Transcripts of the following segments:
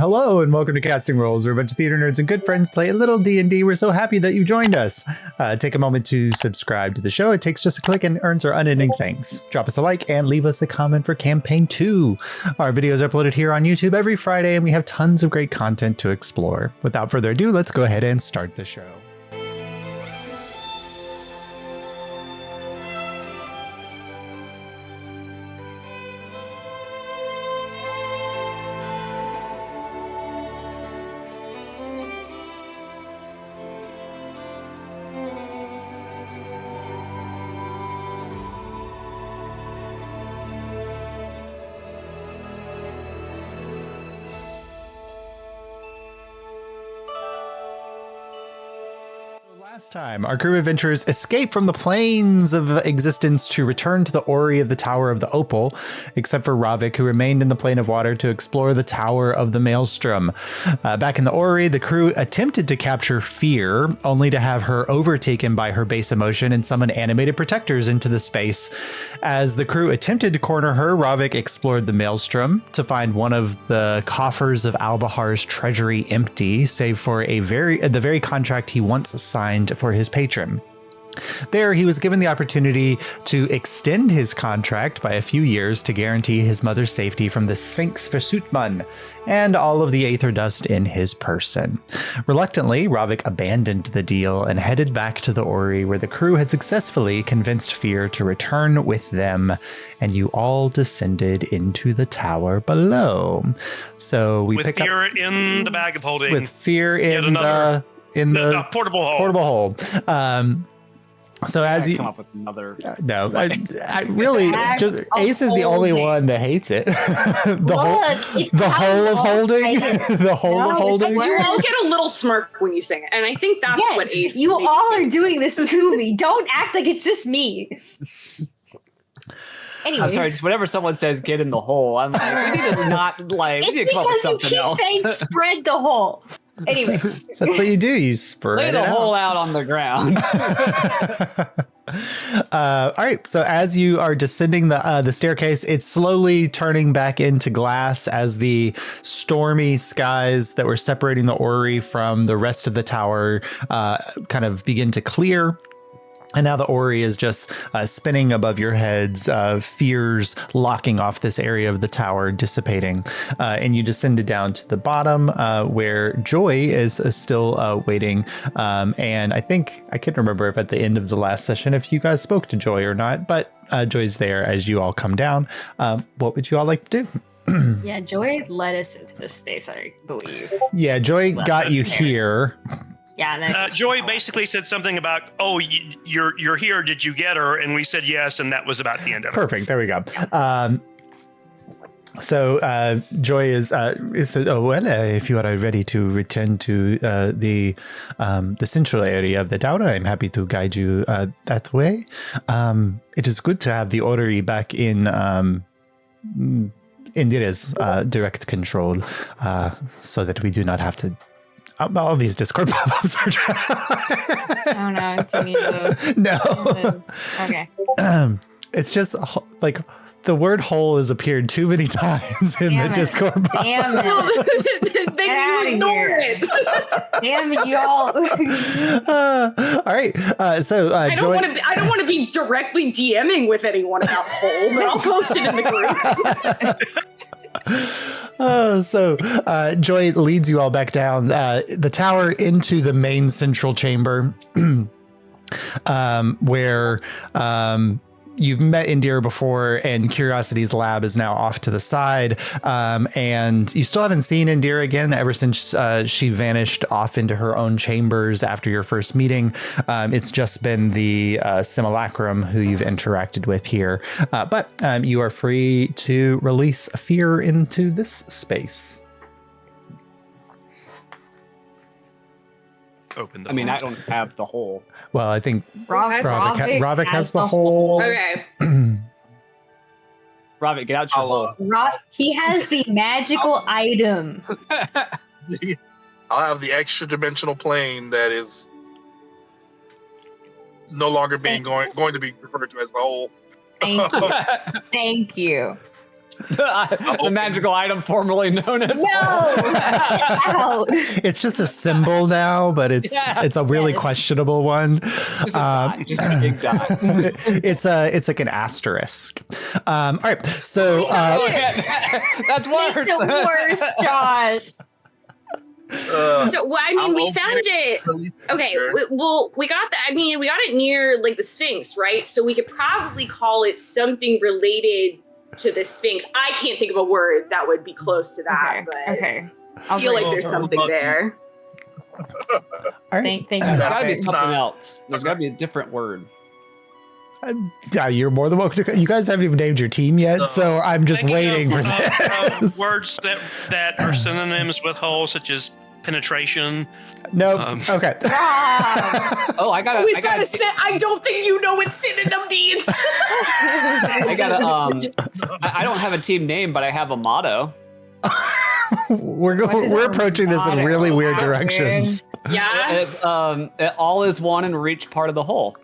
Hello and welcome to Casting Roles, where a bunch of theater nerds and good friends play a little D&D. We're so happy that you joined us. Take a moment to subscribe to the show. It takes just a click and earns our unending thanks. Drop us a like and leave us a comment for Campaign 2. Our videos are uploaded here on YouTube every Friday, and we have tons of great content to explore. Without further ado, let's go ahead and start the show. Last time, our crew of adventurers escaped from the planes of existence to return to the Orery of the Tower of the Opal, except for Ravik, who remained in the plane of water to explore the Tower of the Maelstrom. Back in the Orery, the crew attempted to capture Fear, only to have her overtaken by her base emotion and summon animated protectors into the space. As the crew attempted to corner her, Ravik explored the Maelstrom to find one of the coffers of Albahar's treasury empty, save for the very contract he once signed for his patron. There, he was given the opportunity to extend his contract by a few years to guarantee his mother's safety from the Sphinx Versutman and all of the Aether Dust in his person. Reluctantly, Ravik abandoned the deal and headed back to the Orery, where the crew had successfully convinced Fear to return with them, and you all descended into the tower below. So we pick Fear in the bag of holding. With Fear in the portable hole. Portable hole. So as you come up with another, no, I really just Ace is the only one that hates it. the whole of holding. The whole of holding. You all get a little smirk when you sing it, and I think that's what Ace. You all are doing this to me. Don't act like it's just me. Anyways. I'm sorry, just whenever someone says "get in the hole," I'm like, we need to not like. It's we need to come up with something because you keep else. saying "spread the hole." Anyway, that's what you do. You spread lay the hole out on the ground. All right. So as you are descending the staircase, it's slowly turning back into glass as the stormy skies that were separating the Orery from the rest of the tower kind of begin to clear. And now the Orery is just spinning above your heads, fears locking off this area of the tower, dissipating. And you descended down to the bottom where Joy is still waiting. And I think I can't remember if at the end of the last session if you guys spoke to Joy or not, but Joy's there as you all come down. What would you all like to do? Yeah, Joy led us into this space, I believe. Yeah, Joy got you here. Yeah, Joy basically said something about, "Oh, you're here. Did you get her?" And we said yes, and that was about the end of it. Perfect. There we go. So Joy says, "Oh well, if you are ready to return to the central area of the tower, I'm happy to guide you that way. It is good to have the Orery back in Indira's direct control, so that we do not have to." All these Discord pop-ups are oh no, to me no. Okay. It's just like the word hole has appeared too many times in the Discord pop-up. Damn it. They ignore it. Damn it, y'all. All right. So I don't want to be directly DMing with anyone about hole, but I'll post it in the group. So Joy leads you all back down the tower into the main central chamber where you've met Indira before, and Curiosity's lab is now off to the side. And you still haven't seen Indira again ever since she vanished off into her own chambers after your first meeting. It's just been the simulacrum who you've interacted with here. But you are free to release Fear into this space. Open the I mean, hole. I don't have the hole. Well, I think Ravik has the whole. Okay. Ravik, get out your hole. He has the magical item. I'll have the extra dimensional plane that is no longer being going to be referred to as the whole. Thank you. Thank you. The magical item formerly known as No! Get out! It's just a symbol now, but it's a really questionable one. just a dot, just a big dot. It's like an asterisk. All right, so That's worse. Makes it worse, Josh. So, well, I mean, we found it. Okay, we got that. I mean, we got it near like the Sphinx, right? So we could probably call it something related to the Sphinx. I can't think of a word that would be close to that, but Okay. I feel like there's something there. all right. Thank you. There's got to be That's something not- else. There's got to be a different word. Yeah, you're more than welcome to. You guys haven't even named your team yet, so I'm just Thinking waiting of, for this. words that are synonyms with hole, such as penetration. Nope. Okay. Oh, I got Is that I don't think you know what synonym means. I don't have a team name, but I have a motto. We're approaching this in really weird directions. Yeah. All is one and reach part of the whole.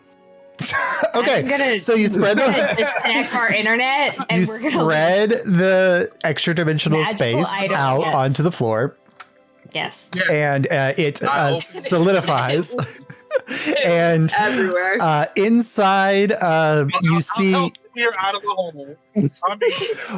Okay, so you spread the disconnect our internet and you we're gonna spread the extra dimensional Magical space item, out yes. onto the floor, Yes. and it solidifies. And everywhere. inside, you see. I'll help here out of the hole.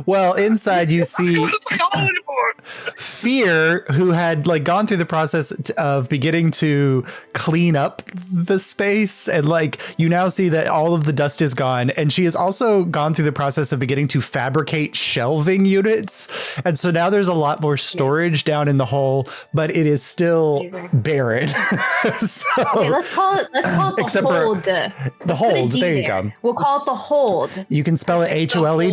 Well, inside you see It's like a hole anymore. Fear, who had like gone through the process of beginning to clean up the space, and like you now see that all of the dust is gone, and she has also gone through the process of beginning to fabricate shelving units, and so now there's a lot more storage down in the hole, but it is still barren. So, Okay, let's call it the Except for hold. the hold. There you go. We'll call it the hold. You can spell it HOLED.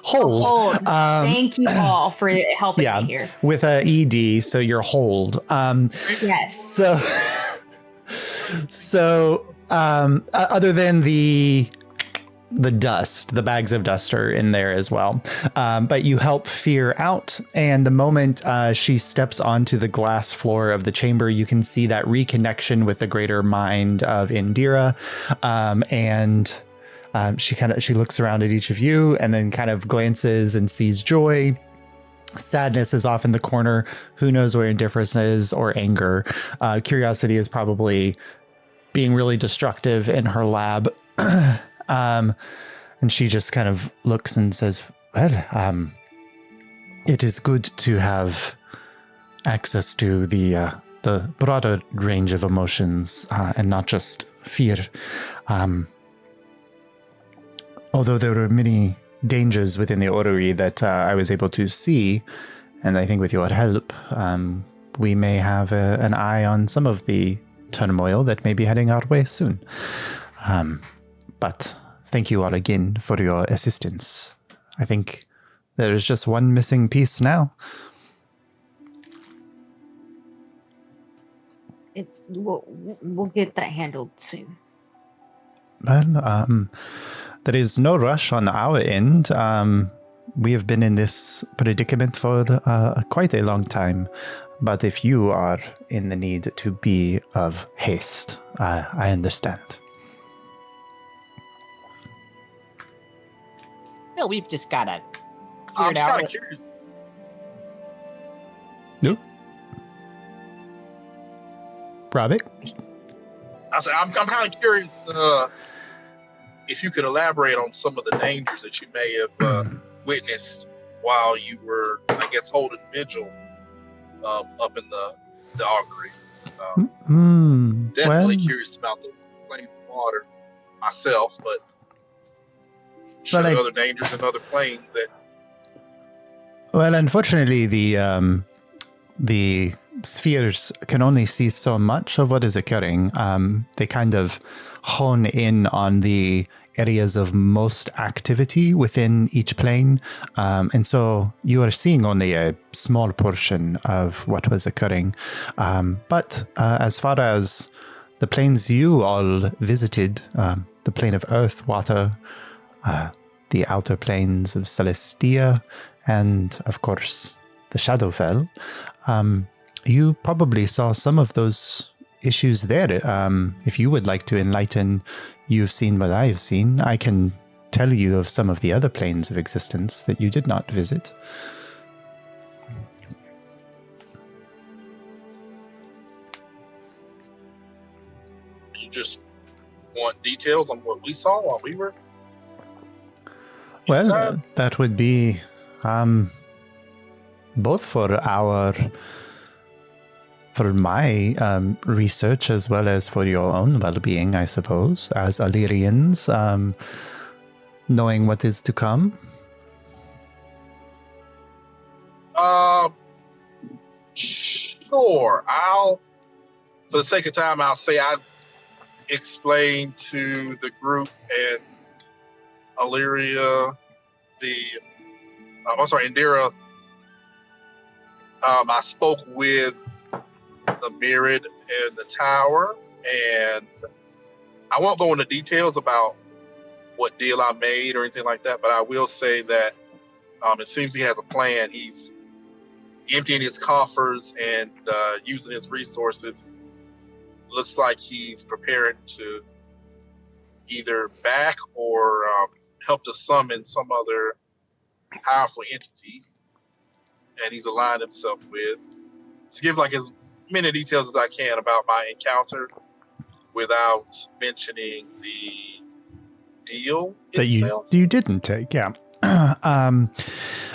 Hold. Hold. Thank you all for helping me here. With a ED, so you're hold. Yes. So other than the dust, the bags of dust are in there as well. But you help Fear out, and the moment she steps onto the glass floor of the chamber, you can see that reconnection with the greater mind of Indira, and she looks around at each of you and then kind of glances and sees joy. Sadness is off in the corner. Who knows where indifference is, or anger. Curiosity is probably being really destructive in her lab. And she just kind of looks and says, well, it is good to have access to the broader range of emotions and not just fear. Although there were many dangers within the orrery that I was able to see, and I think with your help, we may have an eye on some of the turmoil that may be heading our way soon. But thank you all again for your assistance. I think there is just one missing piece now. We'll get that handled soon. Well, there is no rush on our end. We have been in this predicament for quite a long time. But if you are in the need to be of haste, I understand. No, we've just got to I'm just kind of curious. No. Robert? I'm kind of curious if you could elaborate on some of the dangers that you may have witnessed while you were, I guess, holding vigil up in the augury. Definitely curious about the plane of water myself, but sure there are other dangers in other planes that. Well, unfortunately, the spheres can only see so much of what is occurring. They kind of hone in on the areas of most activity within each plane. And so you are seeing only a small portion of what was occurring. But as far as the planes you all visited, the plane of earth, water, the outer planes of Celestia, and of course the Shadowfell, you probably saw some of those issues there. If you would like to enlighten, you've seen what I have seen. I can tell you of some of the other planes of existence that you did not visit. You just want details on what we saw while we were Well, inside? that would be both for my research as well as for your own well-being, I suppose, as Illyrians, knowing what is to come. Sure. For the sake of time, I'll say I explained to the group and Illyria, Indira. I spoke with the Myriad and the tower, and I won't go into details about what deal I made or anything like that, but I will say that it seems he has a plan. He's emptying his coffers and using his resources. Looks like he's preparing to either back or help to summon some other powerful entity, and he's aligned himself with. To give like as many details as I can about my encounter without mentioning the deal that itself. you didn't take, yeah.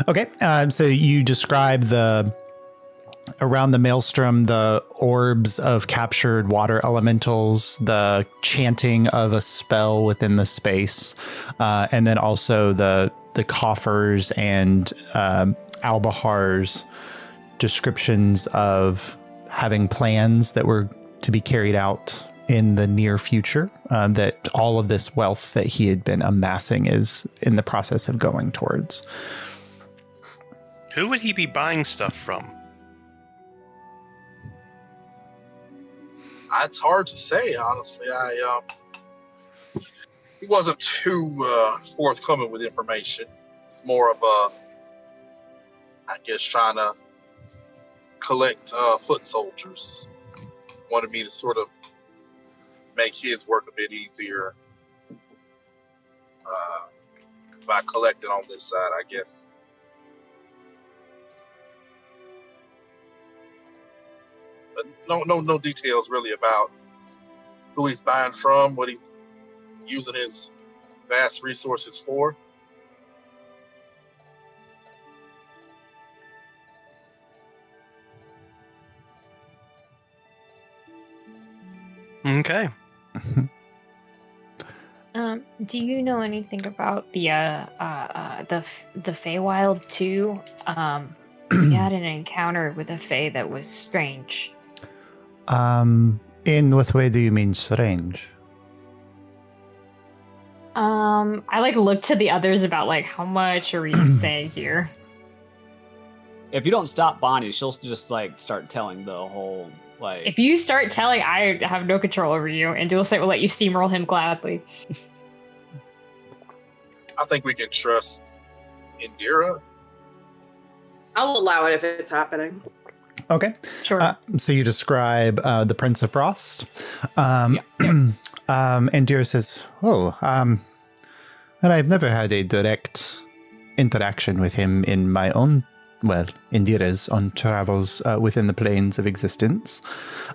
Okay, so you describe around the maelstrom, the orbs of captured water elementals, the chanting of a spell within the space, and then also the coffers and Albahar's descriptions of having plans that were to be carried out in the near future, that all of this wealth that he had been amassing is in the process of going towards. Who would he be buying stuff from? It's hard to say, honestly. He wasn't too forthcoming with information. It's more of trying to collect foot soldiers. Wanted me to sort of make his work a bit easier by collecting on this side, I guess. But no details really about who he's buying from, what he's using his vast resources for. Okay. Do you know anything about the Feywild too? We had an encounter with a Fey that was strange. In what way do you mean strange? I looked to the others about how much are we saying here? If you don't stop Bonnie, she'll just start telling the whole If you start telling, I have no control over you, and Dualsight will let you steamroll him gladly. I think we can trust Indira. I'll allow it if it's happening. Okay. Sure. So you describe the Prince of Frost. Yeah. Indira says, and I've never had a direct interaction with him in my own, Indira's own travels within the planes of existence.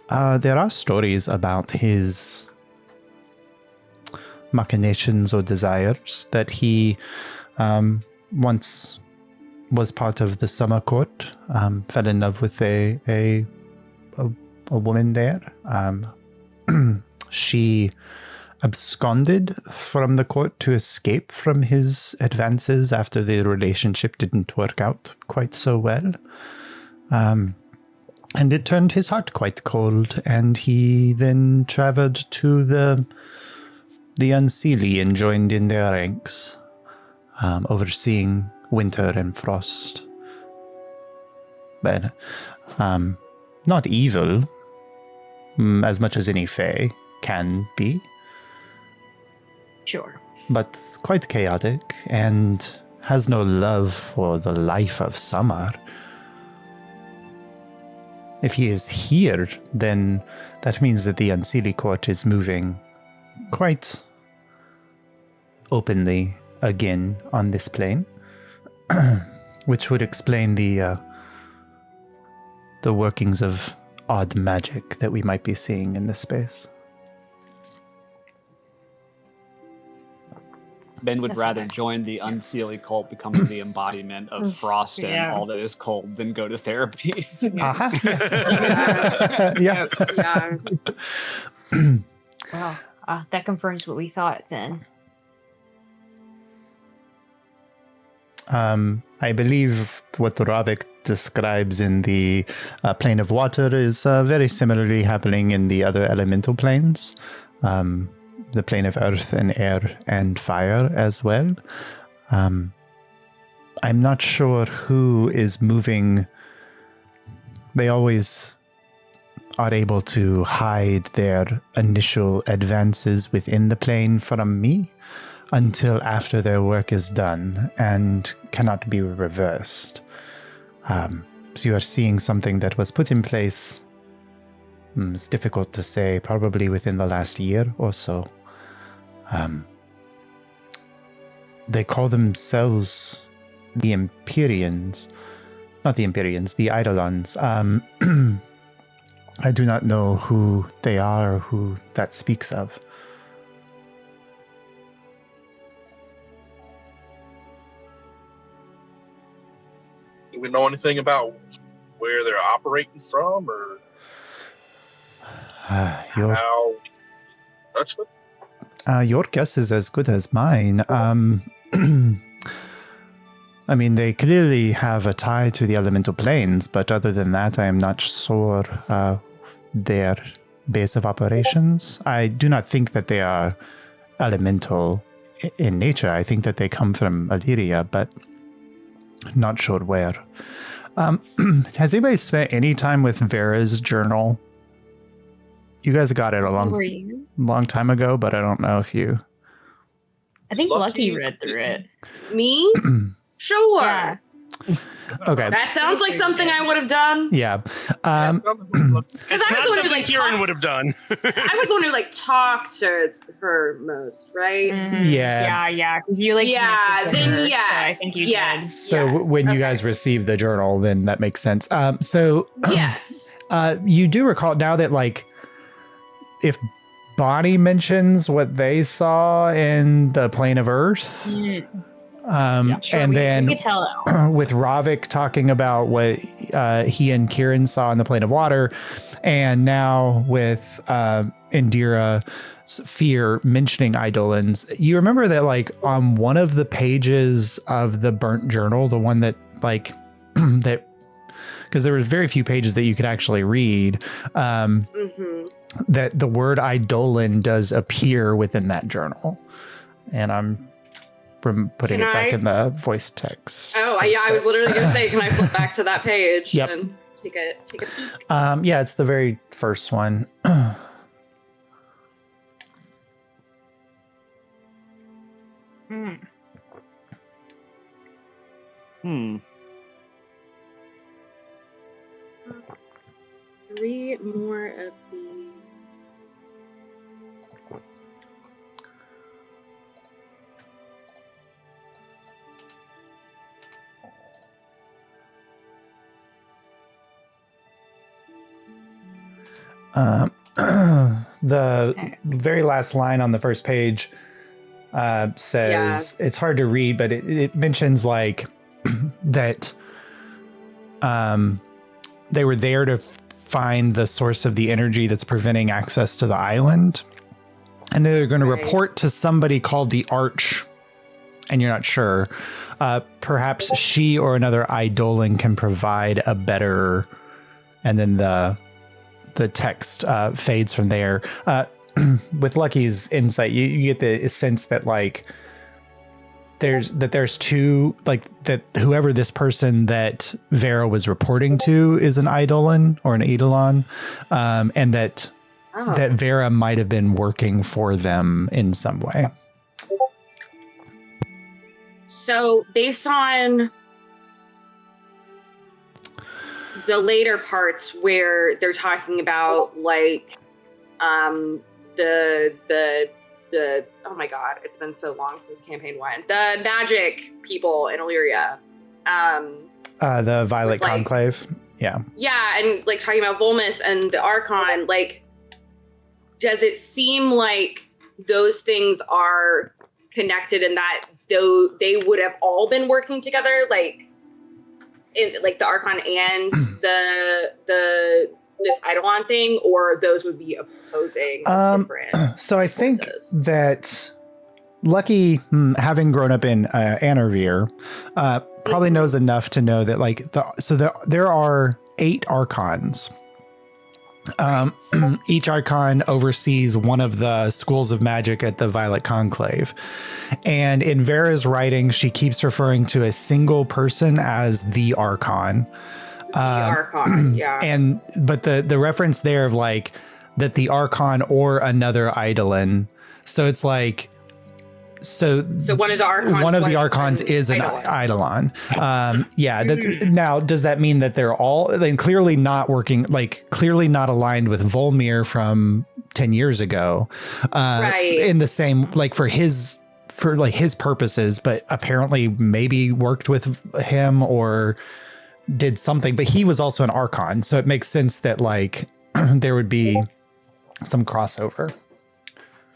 There are stories about his machinations or desires, that he once was part of the summer court, fell in love with a woman there. She absconded from the court to escape from his advances after the relationship didn't work out quite so well. And it turned his heart quite cold, and he then traveled to the Unseelie and joined in their ranks, overseeing winter and frost. But not evil, as much as any Fae can be. Sure. But quite chaotic, and has no love for the life of summer. If he is here, then that means that the Unseelie court is moving quite openly again on this plane, which would explain the workings of odd magic that we might be seeing in this space. Ben would rather join the Unseelie cult, becoming the embodiment of frost and all that is cold, than go to therapy. Uh-huh. Yeah. Well, that confirms what we thought then. I believe what Ravik describes in the plane of water is very similarly happening in the other elemental planes. The plane of earth and air and fire as well. I'm not sure who is moving. They always are able to hide their initial advances within the plane from me until after their work is done and cannot be reversed. So you are seeing something that was put in place. It's difficult to say, probably within the last year or so. They call themselves the Empyreans. Not the Empyreans, the Eidolons. I do not know who they are or who that speaks of. Do we know anything about where they're operating from, or how we can touch with them? Your guess is as good as mine. I mean, they clearly have a tie to the elemental planes, but other than that, I am not sure their base of operations. I do not think that they are elemental in nature. I think that they come from Illyria, but not sure where. Has anybody spent any time with Vera's journal? You guys got it a long time ago, but I don't know if you... I think Lucky read through it. Me? Sure. Yeah. Okay. That sounds like something I would have done. Yeah. It's not something Kieran would have done. I was the one who talked to her most, right? Mm-hmm. Yeah. Because you then her, yes. So I think you did. So when you guys received the journal, then that makes sense. Yes. You do recall now that if Bonnie mentions what they saw in the plane of Earth, and then we could tell with Ravik talking about what he and Kieran saw in the plane of water, and now with Indira's fear mentioning Eidolons, you remember that on one of the pages of the burnt journal, the one that that, because there were very few pages that you could actually read, that the word Eidolon does appear within that journal. And I'm putting it back in the voice text. Oh, yeah, I was literally going to say, can I flip back to that page Yep. and take a peek? Yeah, it's the very first one. Three more of the... The very last line on the first page says, it's hard to read, but it mentions that they were there to find the source of the energy that's preventing access to the island. And they're going to report to somebody called the Arch, and you're not sure. Perhaps she or another Eidolon can provide a better... And then the text fades from there. With Lucky's insight, you get the sense that there's two, that whoever this person that Vera was reporting to is an Eidolon or an Eidolon, and that Vera might have been working for them in some way. So based on the later parts where they're talking about the oh my god, it's been so long since campaign 1. The magic people in Illyria. The Violet Conclave. Yeah. Yeah, and like talking about Volmus and the Archon, like, does it seem like those things are connected and that though they would have all been working together, like the Archon and this Eidolon thing, or those would be opposing different so I think forces? that Lucky, having grown up in Anarvir, probably knows enough to know that like there are 8 Archons. Each Archon oversees one of the schools of magic at the Violet Conclave. And in Vera's writing, she keeps referring to a single person as the Archon. The Archon, yeah. But the reference there of like that the Archon or another Eidolon. So it's like, so one of the Archons is an Eidolon. Now, does that mean that they're all then clearly not working, like clearly not aligned with Volmir from 10 years ago? Right. In the same, like for his purposes, but apparently maybe worked with him or did something. But he was also an Archon, so it makes sense that like there would be some crossover.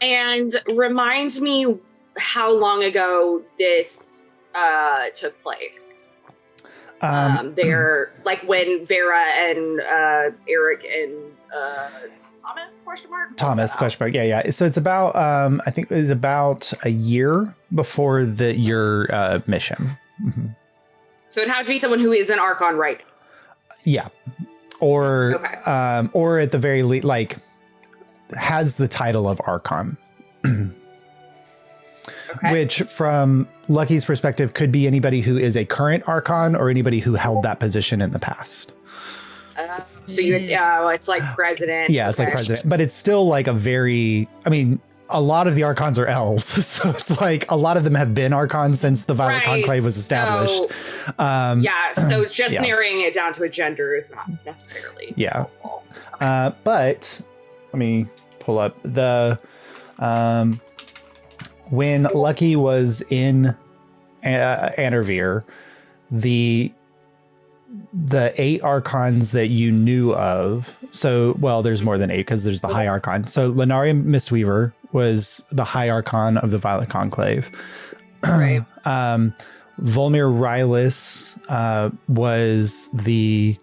And remind me how long ago this took place. They're like when Vera and Eric and Thomas question mark. Yeah. So it's about I think it was about a year before your mission. Mm-hmm. So it has to be someone who is an Archon, right? Yeah. Or at the very least, like has the title of Archon. Okay. Which, from Lucky's perspective, could be anybody who is a current Archon or anybody who held that position in the past. So it's like president. Yeah, it's like president, but it's still like a lot of the Archons are elves, so it's like a lot of them have been Archons since the Violet Conclave was established. So just narrowing it down to a gender is not necessarily helpful. Okay. But let me pull up the. When Lucky was in Anarvir, the 8 Archons that you knew of, there's more than 8 because there's the High Archon. So Lunaria Mistweaver was the High Archon of the Violet Conclave. Right. Volmir Rylus was the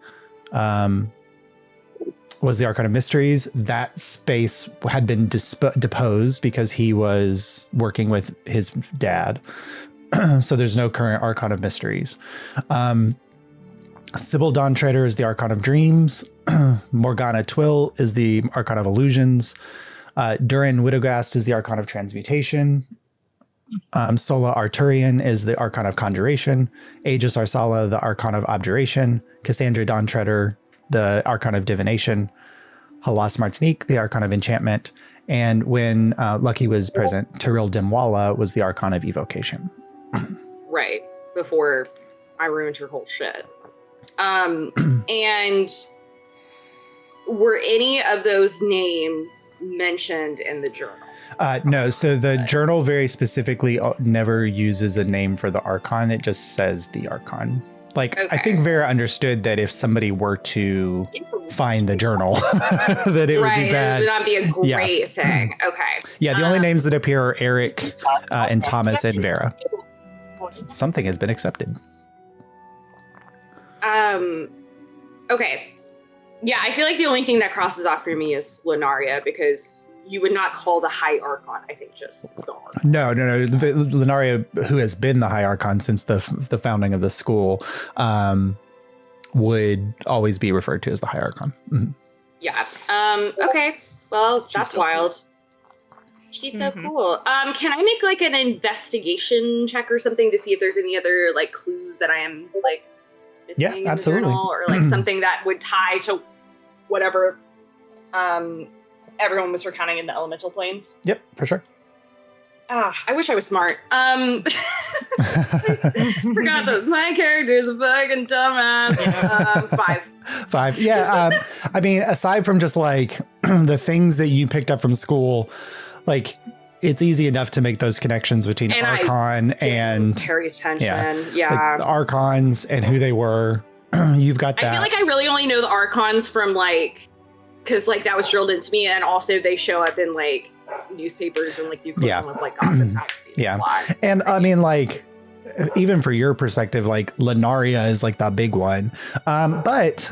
Archon of Mysteries. That space had been deposed because he was working with his dad. So there's no current Archon of Mysteries. Sybil Dawntrader is the Archon of Dreams. Morgana Twill is the Archon of Illusions. Durin Widogast is the Archon of Transmutation. Sola Arturian is the Archon of Conjuration. Aegis Arsala, the Archon of Abjuration. Cassandra Dawntrader, the Archon of Divination. Halas Martinique, the Archon of Enchantment. And when Lucky was present, Tyril Dimwala was the Archon of Evocation. Right. Before I ruined her whole shit. And were any of those names mentioned in the journal? No. So the journal very specifically never uses a name for the Archon. It just says the Archon. Like, I think Vera understood that if somebody were to find the journal, that it would be bad. It would not be a great thing. Okay. Yeah, the only names that appear are Eric and Thomas and Vera. Something has been accepted. Okay. Yeah, I feel like the only thing that crosses off for me is Lunaria, because you would not call the High Archon, I think, just the Archon. No. Lunaria, who has been the High Archon since the founding of the school, would always be referred to as the High Archon. Mm-hmm. Yeah. Okay. Well, that's so wild. Cool. She's so cool. Can I make like an investigation check or something to see if there's any other like clues that I am like missing in absolutely. The journal, or like something that would tie to whatever everyone was recounting in the elemental planes? Yep, for sure. I wish I was smart. Forgot that my character is a fucking dumbass. 5. Yeah. I mean, aside from just like the things that you picked up from school, like it's easy enough to make those connections between Archon and pay attention. Like the Archons and who they were. You've got that. I feel like I really only know the Archons from like, because like that was drilled into me, and also they show up in like newspapers and like the equivalent of like gossip magazines. Yeah, and I mean like even for your perspective, like Lenaria is like the big one, but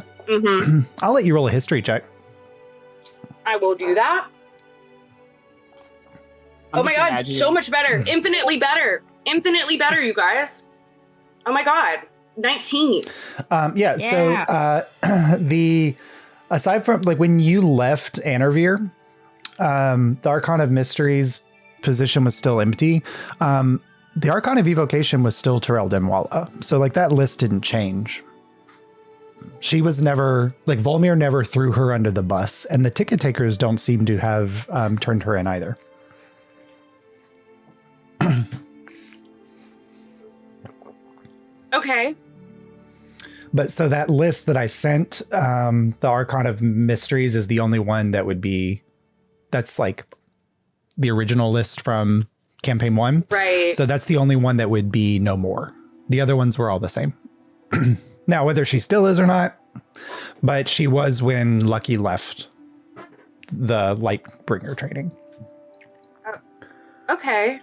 I'll let you roll a history check. I will do that. Oh my god, so much better. Infinitely better, you guys. Oh my god. 19. So the aside from like when you left Anarvir, the Archon of Mysteries position was still empty. The Archon of Evocation was still Terrell Denwalla. So like that list didn't change. She was never like Volmir never threw her under the bus, and the ticket takers don't seem to have turned her in either. Okay. But so that list that I sent, the Archon of Mysteries is the only one that would be, that's like the original list from campaign 1. Right. So that's the only one that would be no more. The other ones were all the same. Now, whether she still is or not, but she was when Lucky left the Lightbringer training. Okay.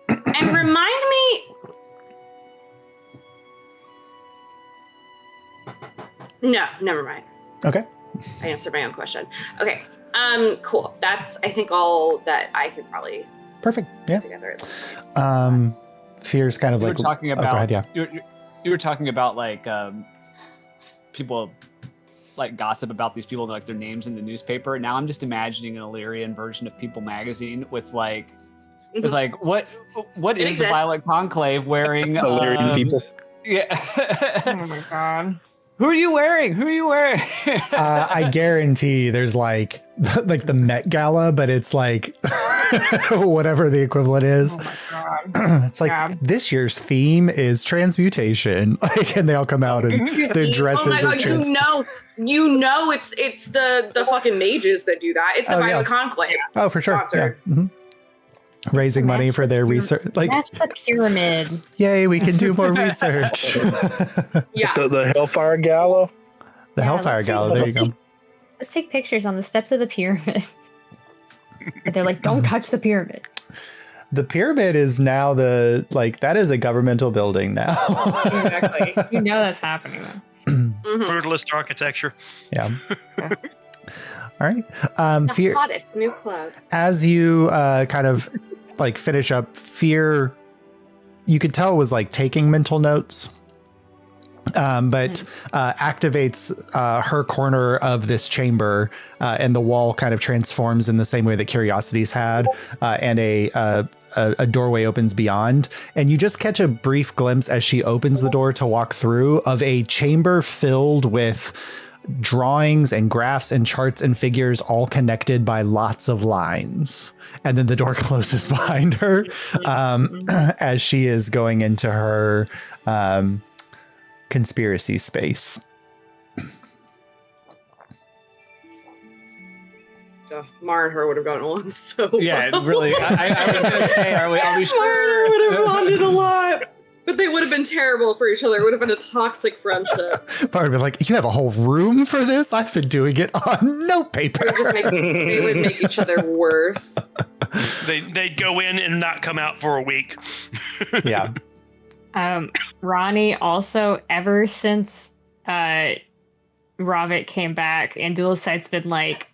And remind me. No, never mind. Okay. I answered my own question. Okay. Cool. That's I think all that I could probably Perfect. Yeah. put together at this point. Fear's kind of You like were talking about go ahead, yeah. you were talking about like people like gossip about these people, like their names in the newspaper. Now I'm just imagining an Illyrian version of People magazine with like what is exists. the Violet Conclave wearing? Illyrian people. Yeah. Oh my god. Who are you wearing? I guarantee there's like the Met Gala, but it's like whatever the equivalent is. Oh my god. It's like this year's theme is transmutation. Like, and they all come out and their dresses Oh my are god, trans. you know it's the fucking mages that do that. It's the Violet Conclave. Oh, for sure. Sponsor. Yeah. Mm-hmm. Raising money for their research. Like, That's the pyramid. yay, we can do more research. Yeah. The Hellfire Gala. The Hellfire Gala. There you go. Let's take pictures on the steps of the pyramid. And they're like, don't touch the pyramid. The pyramid is now that is a governmental building now. Exactly. You know that's happening though. Brutalist architecture. Yeah. All right. The Fear, hottest new club. as you kind of like finish up, Fear, you could tell was like taking mental notes, but activates her corner of this chamber, and the wall kind of transforms in the same way that Curiosity's had, and a doorway opens beyond, and you just catch a brief glimpse as she opens the door to walk through of a chamber filled with drawings and graphs and charts and figures all connected by lots of lines. And then the door closes behind her as she is going into her conspiracy space. Mara and her would have gotten along so Yeah, well. really. I was gonna say, are we sure? Mara and her would have bonded a lot. But they would have been terrible for each other. It would have been a toxic friendship. Part of it like, you have a whole room for this? I've been doing it on notepaper. They would make each other worse. They'd go in and not come out for a week. Yeah. Ronnie also, ever since Ravik came back, Andulicite's been like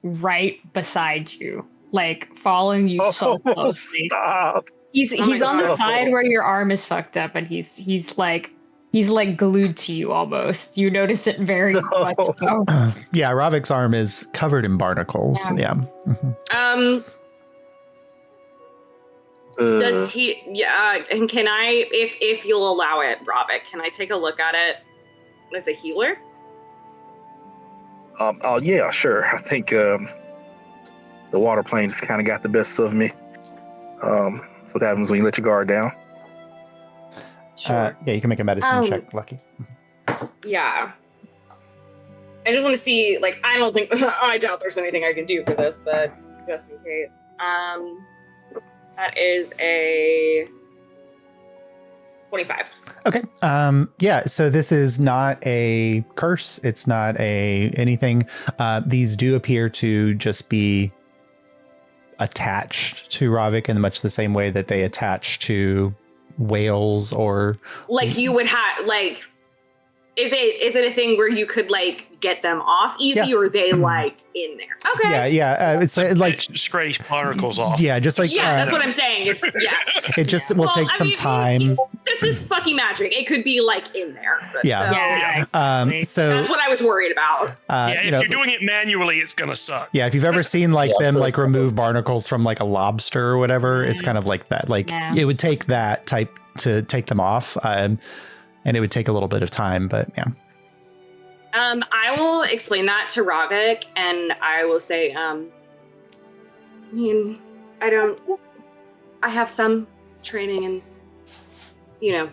right beside you, like following you so closely. Stop. He's on the God. side where your arm is fucked up, and he's like glued to you almost. You notice it very much. So. Yeah, Ravik's arm is covered in barnacles. Yeah. Does he? Yeah. And can I, if you'll allow it, Ravik, can I take a look at it as a healer? Oh yeah, sure. I think the water planes kind of got the best of me. That's what happens when you let your guard down. Sure. Yeah, you can make a medicine check, Lucky. Yeah. I just want to see, like, I doubt there's anything I can do for this, but just in case. That is a 25. Okay. Yeah. So this is not a curse. It's not anything. These do appear to just be attached to Ravik in much the same way that they attach to whales or. Like you would have, like, is it a thing where you could like get them off easy, or are they like in there? Okay. Yeah. It's like scrape barnacles off. Yeah, just like that's what I'm saying. It just will take some time. This is fucking magic. It could be like in there. Yeah. So that's what I was worried about. If you're doing it manually, it's gonna suck. Yeah, if you've ever seen like them like remove barnacles from like a lobster or whatever, it's kind of like that. Like it would take that type to take them off. And it would take a little bit of time, but yeah. I will explain that to Ravik, and I will say, I have some training in,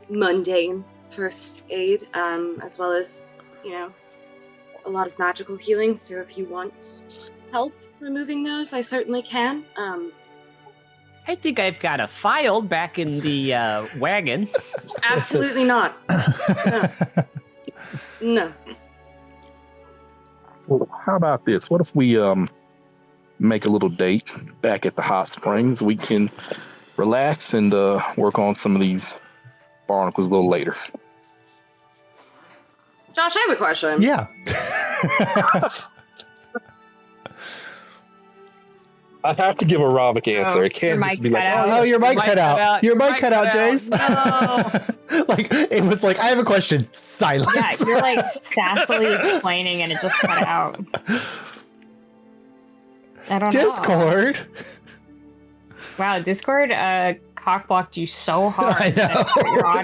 mundane first aid, as well as, a lot of magical healing. So if you want help removing those, I certainly can. I think I've got a file back in the wagon. Absolutely not. No. Well, how about this? What if we make a little date back at the hot springs? We can relax and work on some of these barnacles a little later. Josh, I have a question. Yeah. I have to give a Ravik answer. It can't just be like, oh, your mic cut out. Your mic cut out, Jace. No. Like, it was like, I have a question. Silence. Yeah, you're like sassily explaining and it just cut out. I don't know. Discord. Wow, Discord cockblocked you so hard. I know.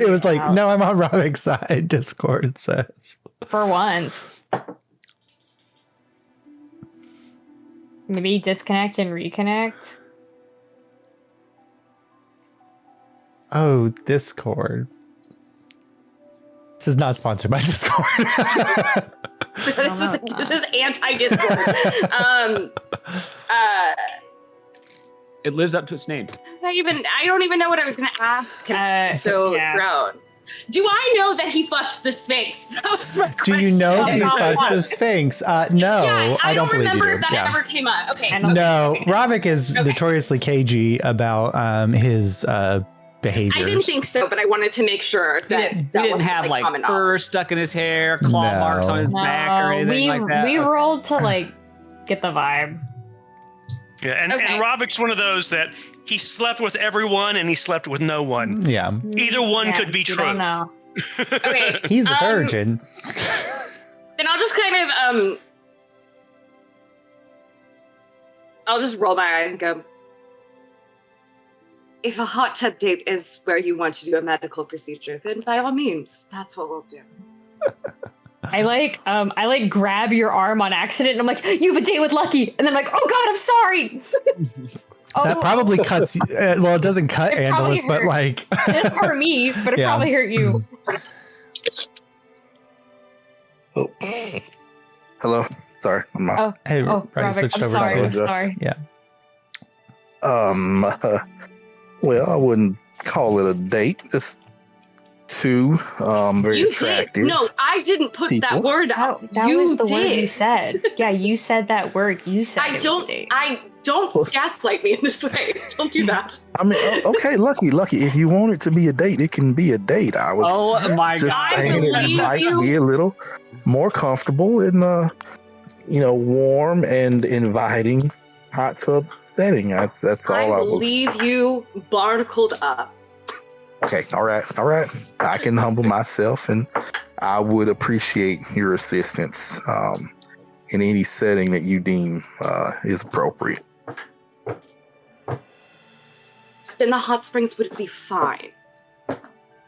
It was like, no, I'm on Ravik's side, Discord says. For once. Maybe disconnect and reconnect. Oh, Discord. This is not sponsored by Discord. This is anti-Discord. It lives up to its name. I don't even know what I was going to ask. Thrown. Do I know that he fucked the Sphinx? That was my question. Do you know if he fucked the Sphinx? No, yeah, I don't believe you remember do. if that ever came up. Okay. No, Ravik is notoriously cagey about his behaviors. I didn't think so, but I wanted to make sure that he didn't have like fur stuck in his hair, claw marks on his back, or anything like that. We rolled to like get the vibe. Yeah, and Ravik's one of those that he slept with everyone and he slept with no one. Yeah. Either one could be true. I don't know. Okay. He's a virgin. Then I'll just kind of I'll just roll my eyes and go, if a hot tub date is where you want to do a medical procedure, then by all means, that's what we'll do. I like grab your arm on accident and I'm like, you have a date with Lucky. And then I'm like, oh God, I'm sorry. That probably cuts. Well, it doesn't cut Angelus, but like. It hurt me, but it probably hurt you. Oh. Hello. Sorry. I'm not. Hey, Ravik switched over to. I'm sorry. Yeah. Well, I wouldn't call it a date. Just two very attractive. No, I didn't put that word out. That was the word you said. Yeah, you said that word. You said I don't gaslight me in this way. Don't do that. I mean, okay, lucky. If you want it to be a date, it can be a date. I was just saying it might be a little more comfortable in warm and inviting hot tub setting. That's all I was. Leave you barnacled up. Okay, all right. I can humble myself, and I would appreciate your assistance in any setting that you deem is appropriate. Then the hot springs would be fine.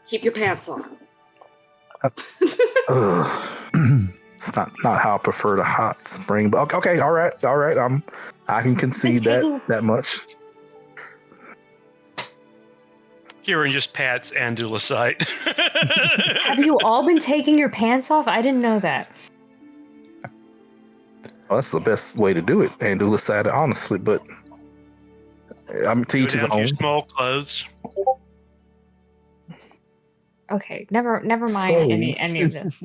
Keep your pants on. It's not how I prefer the hot spring, but okay, all right. I can concede that much. Kieran just pats Andulacite. Have you all been taking your pants off? I didn't know that. Well, that's the best way to do it, and do decide it honestly. But I'm to each his Go down to own. your small clothes. Okay, never mind So- any of this.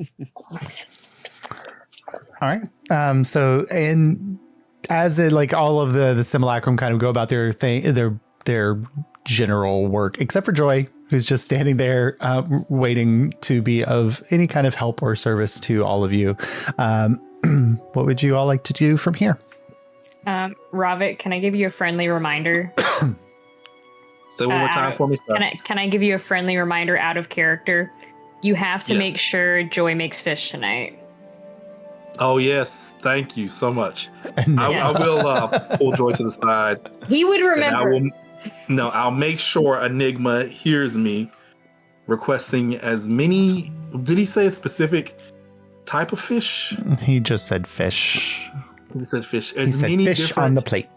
All right. So, and as it, like all of the simulacrum kind of go about their thing, their general work, except for Joy, who's just standing there waiting to be of any kind of help or service to all of you. What would you all like to do from here? Ravik, can I give you a friendly reminder? Say one more time for me. Can I give you a friendly reminder out of character? You have to make sure Joy makes fish tonight. Oh yes, thank you so much. I will pull Joy to the side. He would remember. I'll make sure Enigma hears me requesting as many. Did he say a specific type of fish? He just said fish. He said fish. He said fish on the plate.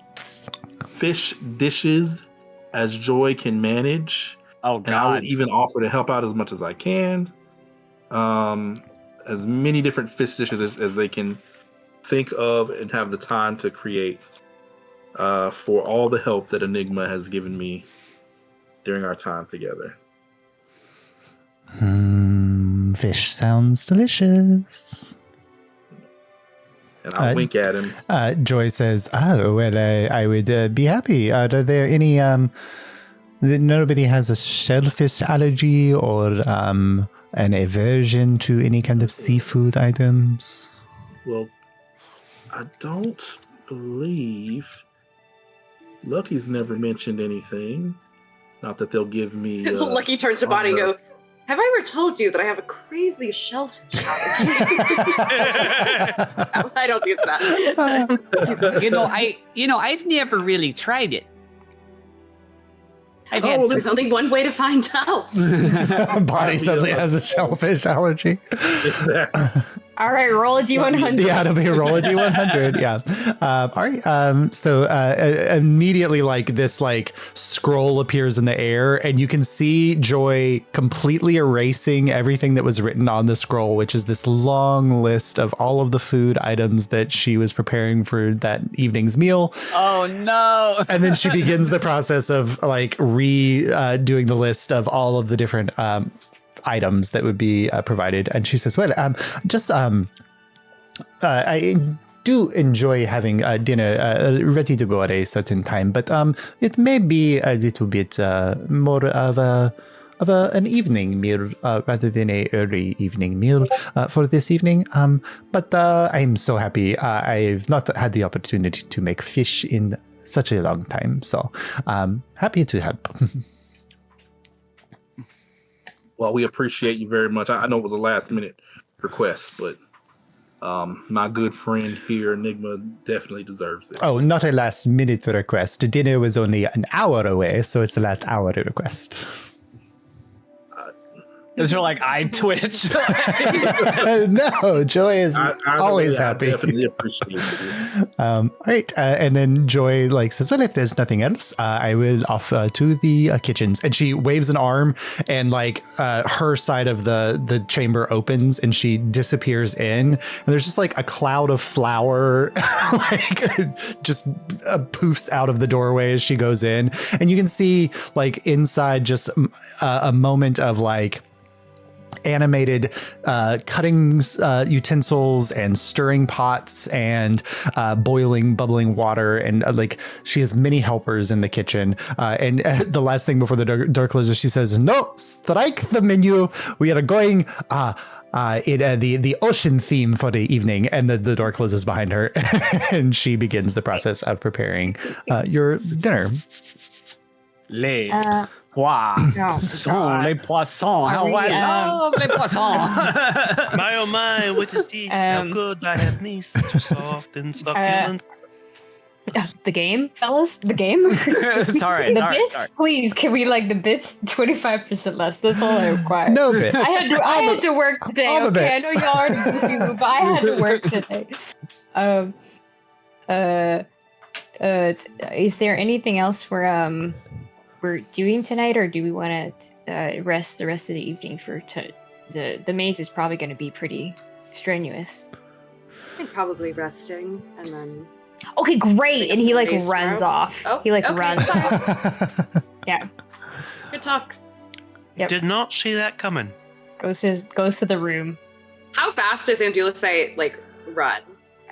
Fish dishes as Joy can manage. Oh, God. And I would even offer to help out as much as I can. As many different fish dishes as they can think of and have the time to create, for all the help that Enigma has given me during our time together. Fish sounds delicious. And I'll wink at him. Joy says, "Oh, well, I would be happy. Are there any? Nobody has a shellfish allergy or an aversion to any kind of seafood items?" Well, I don't believe Lucky's never mentioned anything. Not that they'll give me. Lucky turns to Bonnie and go, "Have I ever told you that I have a crazy shellfish allergy?" I don't do that. I've never really tried it. There's only one way to find out. Bonnie suddenly has a shellfish allergy. Exactly. All right, roll a D100. Yeah, it'll be a roll a D100. Yeah. All right. So immediately, like this, like scroll appears in the air, and you can see Joy completely erasing everything that was written on the scroll, which is this long list of all of the food items that she was preparing for that evening's meal. Oh no! And then she begins the process of like doing the list of all of the different items that would be provided. And she says, well, I do enjoy having dinner ready to go at a certain time, but it may be a little bit more of an evening meal rather than a early evening meal for this evening. But I'm so happy. I've not had the opportunity to make fish in such a long time, so happy to help. Well, we appreciate you very much. I know it was a last minute request, but my good friend here, Enigma, definitely deserves it. Oh, not a last minute request. Dinner was only an hour away, so it's the last hour request. Is there like eye twitch? No, Joy is always happy. I definitely appreciate it. All right, and then Joy like says, "Well, if there's nothing else, I will off to the kitchens." And she waves an arm, and like her side of the chamber opens, and she disappears in. And there's just like a cloud of flour, like just poofs out of the doorway as she goes in, and you can see like inside just a moment of like animated cutting utensils and stirring pots and bubbling water, and like she has many helpers in the kitchen, and the last thing before the door closes, she says, "No, strike the menu, we are going the ocean theme for the evening." And the door closes behind her and she begins the process of preparing your dinner. Les poissons. How I love les poissons. My oh my, what is this? How good I have me, so soft and succulent. The game, fellas? The game? Sorry. Bits? Please, can we like the bits 25% less? That's all I require. No bit. I had to work today. All the Okay, I bits. know y'all are goofy, but I had to work today. Is there anything else we're doing tonight, or do we want to rest the rest of the evening for the maze is probably going to be pretty strenuous. I think probably resting, and then. Okay, great. And he like runs off. Oh, he like okay, runs sorry. off. Yeah. Good talk. Yep. Did not see that coming. Goes to the room. How fast does Andulusite like run?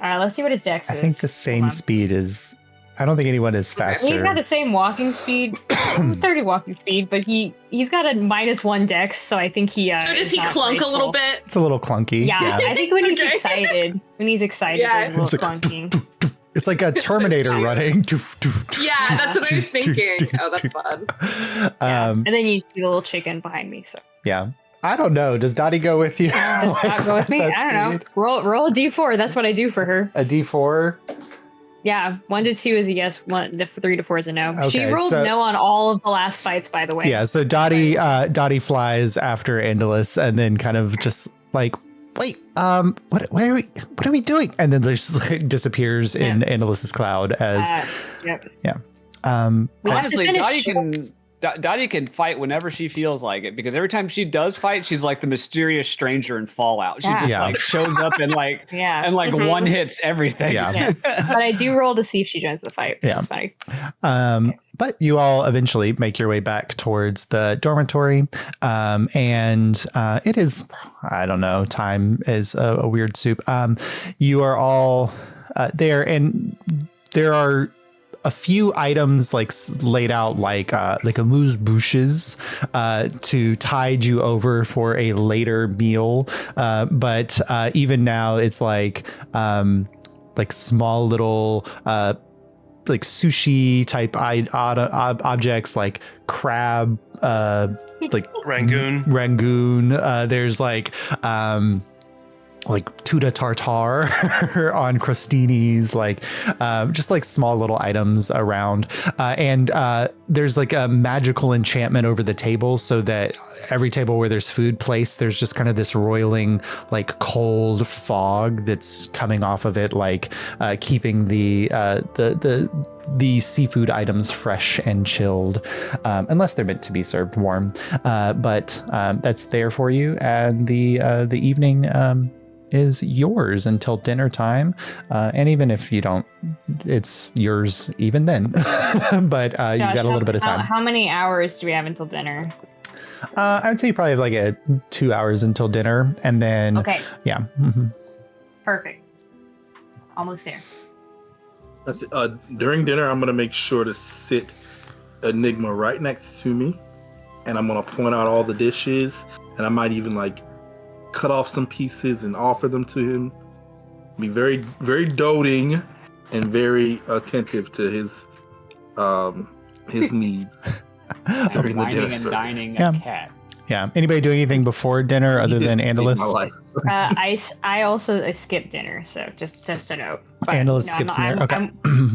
Let's see what his dex is. I think the same speed is. I don't think anyone is faster. He's got the same walking speed, 30 walking speed, but he's got a -1 dex, so I think he. So does he clunk a little bit? It's a little clunky. Yeah, I think when he's excited, Yeah. it's a little clunky. It's like a Terminator running. Yeah, that's what I was thinking. Oh, that's fun. And then you see the little chicken behind me. So yeah. I don't know. Does Dottie go with you? Does not go with me? I don't know. Roll a d4. That's what I do for her. A d4? Yeah, 1 to 2 is a yes. 3 to 4 is a no. Okay, she rolled no on all of the last fights, by the way. Yeah. So Dottie flies after Andalus and then kind of just like, wait, what are we doing? And then just like, disappears in Andalus's cloud as yeah. Honestly, Dottie can fight whenever she feels like it, because every time she does fight, she's like the mysterious stranger in Fallout. She just like shows up and like one hits everything. Yeah. But I do roll to see if she joins the fight. Which is funny. But you all eventually make your way back towards the dormitory. And it is, I don't know, time is a weird soup. You are all there, and there are a few items like laid out like amuse bouches to tide you over for a later meal. But even now it's like small little like sushi type objects like crab, like Rangoon. There's like tuna tartare on crostinis, like just like small little items around. And there's like a magical enchantment over the table, so that every table where there's food placed, there's just kind of this roiling, like cold fog that's coming off of it, like keeping the seafood items fresh and chilled, unless they're meant to be served warm. But that's there for you, and the evening is yours until dinner time, and even if you don't, it's yours even then. But you've got a little bit of time. How many hours do we have until dinner? I would say you probably have like 2 hours until dinner, and then yeah. Mm-hmm. Perfect. Almost there. That's during dinner, I'm gonna make sure to sit Enigma right next to me, and I'm gonna point out all the dishes, and I might even like cut off some pieces and offer them to him. Be very, very doting and very attentive to his needs during the dinner. And dining a cat. Yeah. Anybody doing anything before dinner other than Andalus? I also skip dinner, so just a note. Andalus skips dinner. Okay.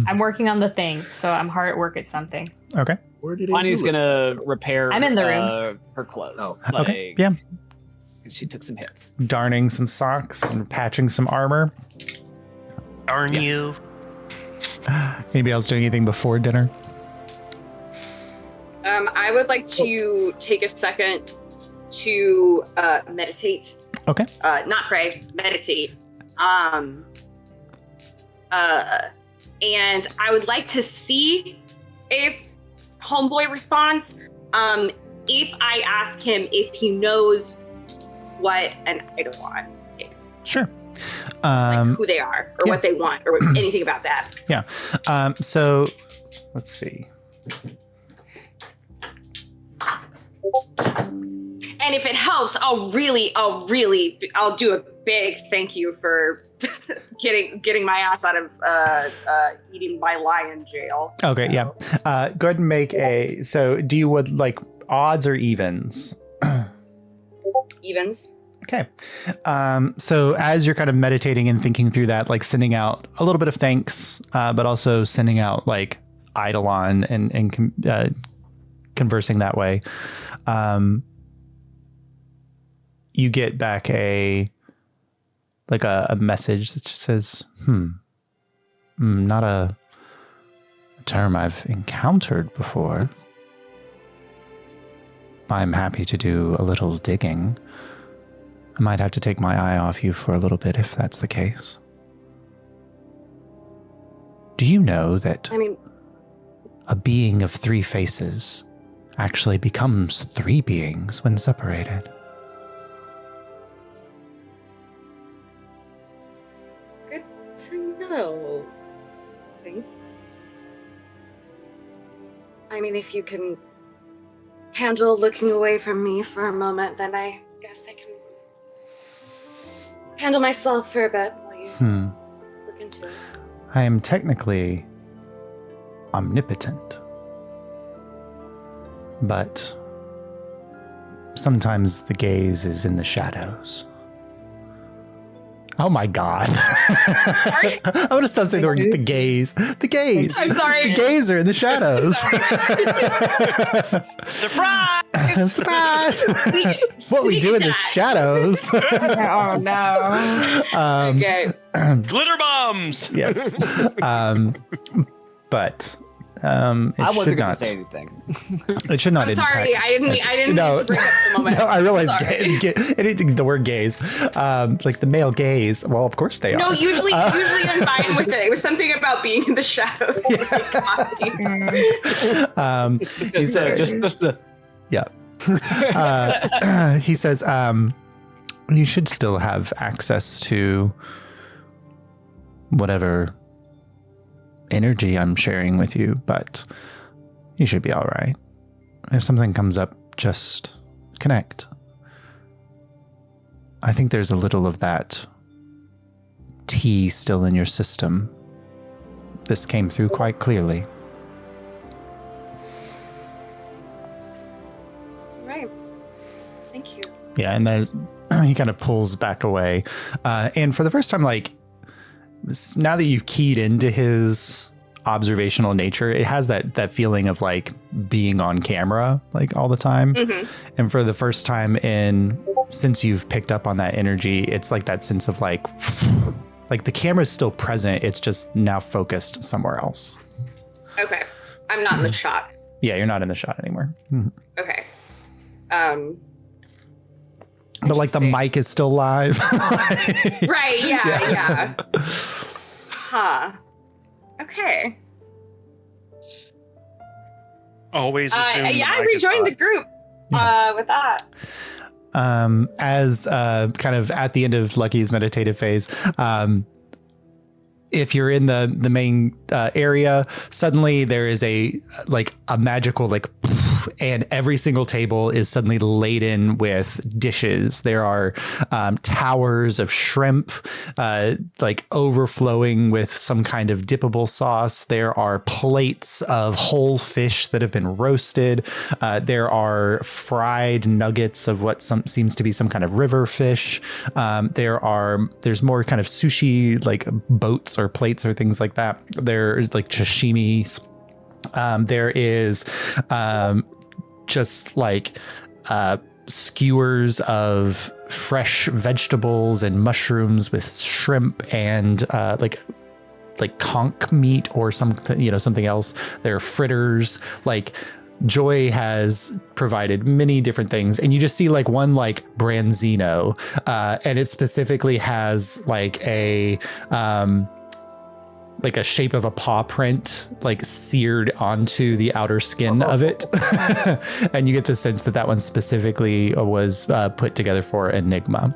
I'm working on the thing, so I'm hard at work at something. Okay. Bonnie's gonna repair. I'm in the room. Her clothes. Oh. Okay. Yeah. She took some hits. Darning some socks and patching some armor. Darn you. Anybody else doing anything before dinner? I would like to take a second to meditate. Okay. Not pray, meditate. And I would like to see if Homeboy responds. If I ask him if he knows what an Eidolon is. Sure. Like who they are, or what they want, or anything about that. Yeah. So let's see. And if it helps, I'll do a big thank you for getting my ass out of eating my lion jail. Okay, so. Yeah. Go ahead and make a. So, do you would like odds or evens? Evens. Okay. So as you're kind of meditating and thinking through that, like sending out a little bit of thanks, but also sending out like Eidolon and conversing that way, you get back a message that just says, not a term I've encountered before. I'm happy to do a little digging. I might have to take my eye off you for a little bit if that's the case. Do you know that I mean, a being of 3 faces actually becomes 3 beings when separated? good to know. I mean, if you can handle looking away from me for a moment, then I guess I can handle myself for a bit while you look into it. I am technically omnipotent, but sometimes the gaze is in the shadows. Oh my God. I'm going to stop saying the word the gaze. The gaze. I'm sorry. The gaze are in the shadows. Surprise! Surprise! What we do in the shadows. Oh no. Okay. Glitter bombs! Yes. But it I wasn't should going not. to say anything. It should not I'm sorry, impact. I didn't mean to bring up the moment. No, I realize Sorry. anything, the word gaze, like the male gaze. Well, of course they are. No, usually I'm fine with it. It was something about being in the shadows. Just the. Yeah. He says, you should still have access to whatever energy I'm sharing with you, but you should be all right. If something comes up, just connect. I think there's a little of that tea still in your system. This came through quite clearly. Right. Thank you. Yeah, and then he kind of pulls back away. And for the first time, like, now that you've keyed into his observational nature, it has that feeling of like being on camera like all the time. Mm-hmm. And for the first time since you've picked up on that energy, it's like that sense of like the camera's still present. It's just now focused somewhere else. Okay. I'm not in the shot. Yeah, you're not in the shot anymore. Mm-hmm. Okay. But like the mic is still live. Right, yeah. Huh. Okay. Always assume I rejoined the group with that. As kind of at the end of Lucky's meditative phase, if you're in the main area, suddenly there is a magical and every single table is suddenly laden with dishes. There are towers of shrimp, overflowing with some kind of dippable sauce. There are plates of whole fish that have been roasted. There are fried nuggets of what seems to be some kind of river fish. There's more kind of sushi, like boats or plates or things like that. There's like sashimis. There is just like skewers of fresh vegetables and mushrooms with shrimp and like conch meat or something else. There are fritters. Like Joy has provided many different things, and you just see like one like branzino, and it specifically has like a shape of a paw print, like seared onto the outer skin of it. And you get the sense that one specifically was put together for Enigma.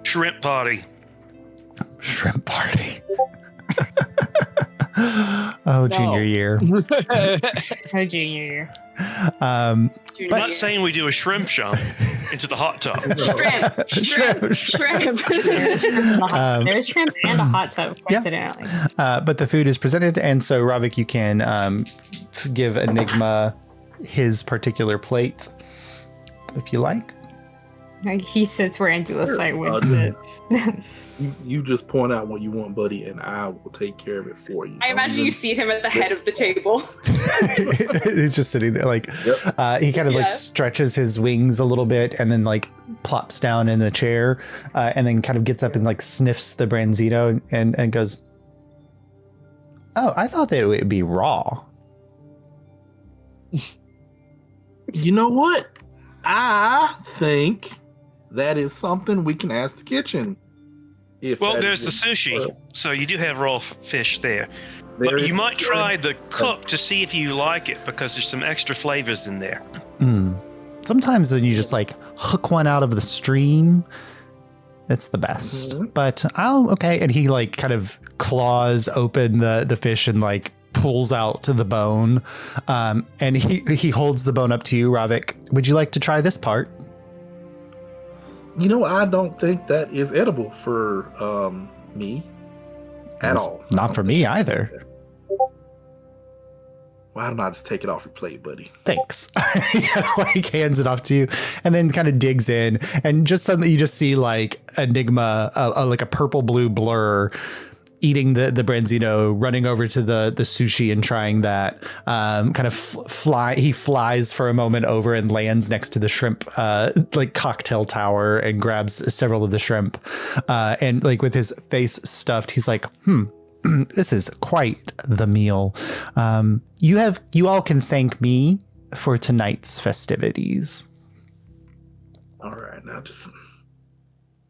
Shrimp party. Shrimp party. Junior year. Junior year. I'm not saying we do a shrimp jump into the hot tub. Shrimp. There's shrimp and a hot tub, coincidentally. Yeah. But the food is presented, and so Ravik, you can give Enigma his particular plate if you like. He sits where Andulasite would sit. You just point out what you want, buddy, and I will take care of it for you. I imagine you seat him at the head of the table. He's just sitting there, like, he kind of like stretches his wings a little bit and then like plops down in the chair, and then kind of gets up and like sniffs the branzino and goes, "Oh, I thought that it would be raw." You know what? I think that is something we can ask the kitchen. There's the sushi, so you do have raw fish there. But you might try the cook to see if you like it, because there's some extra flavors in there. Sometimes when you just like hook one out of the stream, it's the best. But okay. And he like kind of claws open the fish and like pulls out to the bone. And he holds the bone up to you, Ravik. Would you like to try this part? I don't think that is edible for me at all. Not for me either. Why don't I just take it off your plate, buddy? Thanks. He like hands it off to you and then kind of digs in, and just suddenly you just see like Enigma, like a purple blue blur eating the branzino, running over to the sushi and trying that. Kind of he flies for a moment over and lands next to the shrimp like cocktail tower and grabs several of the shrimp, and like with his face stuffed, he's like, this is quite the meal. You all can thank me for tonight's festivities. All right, now just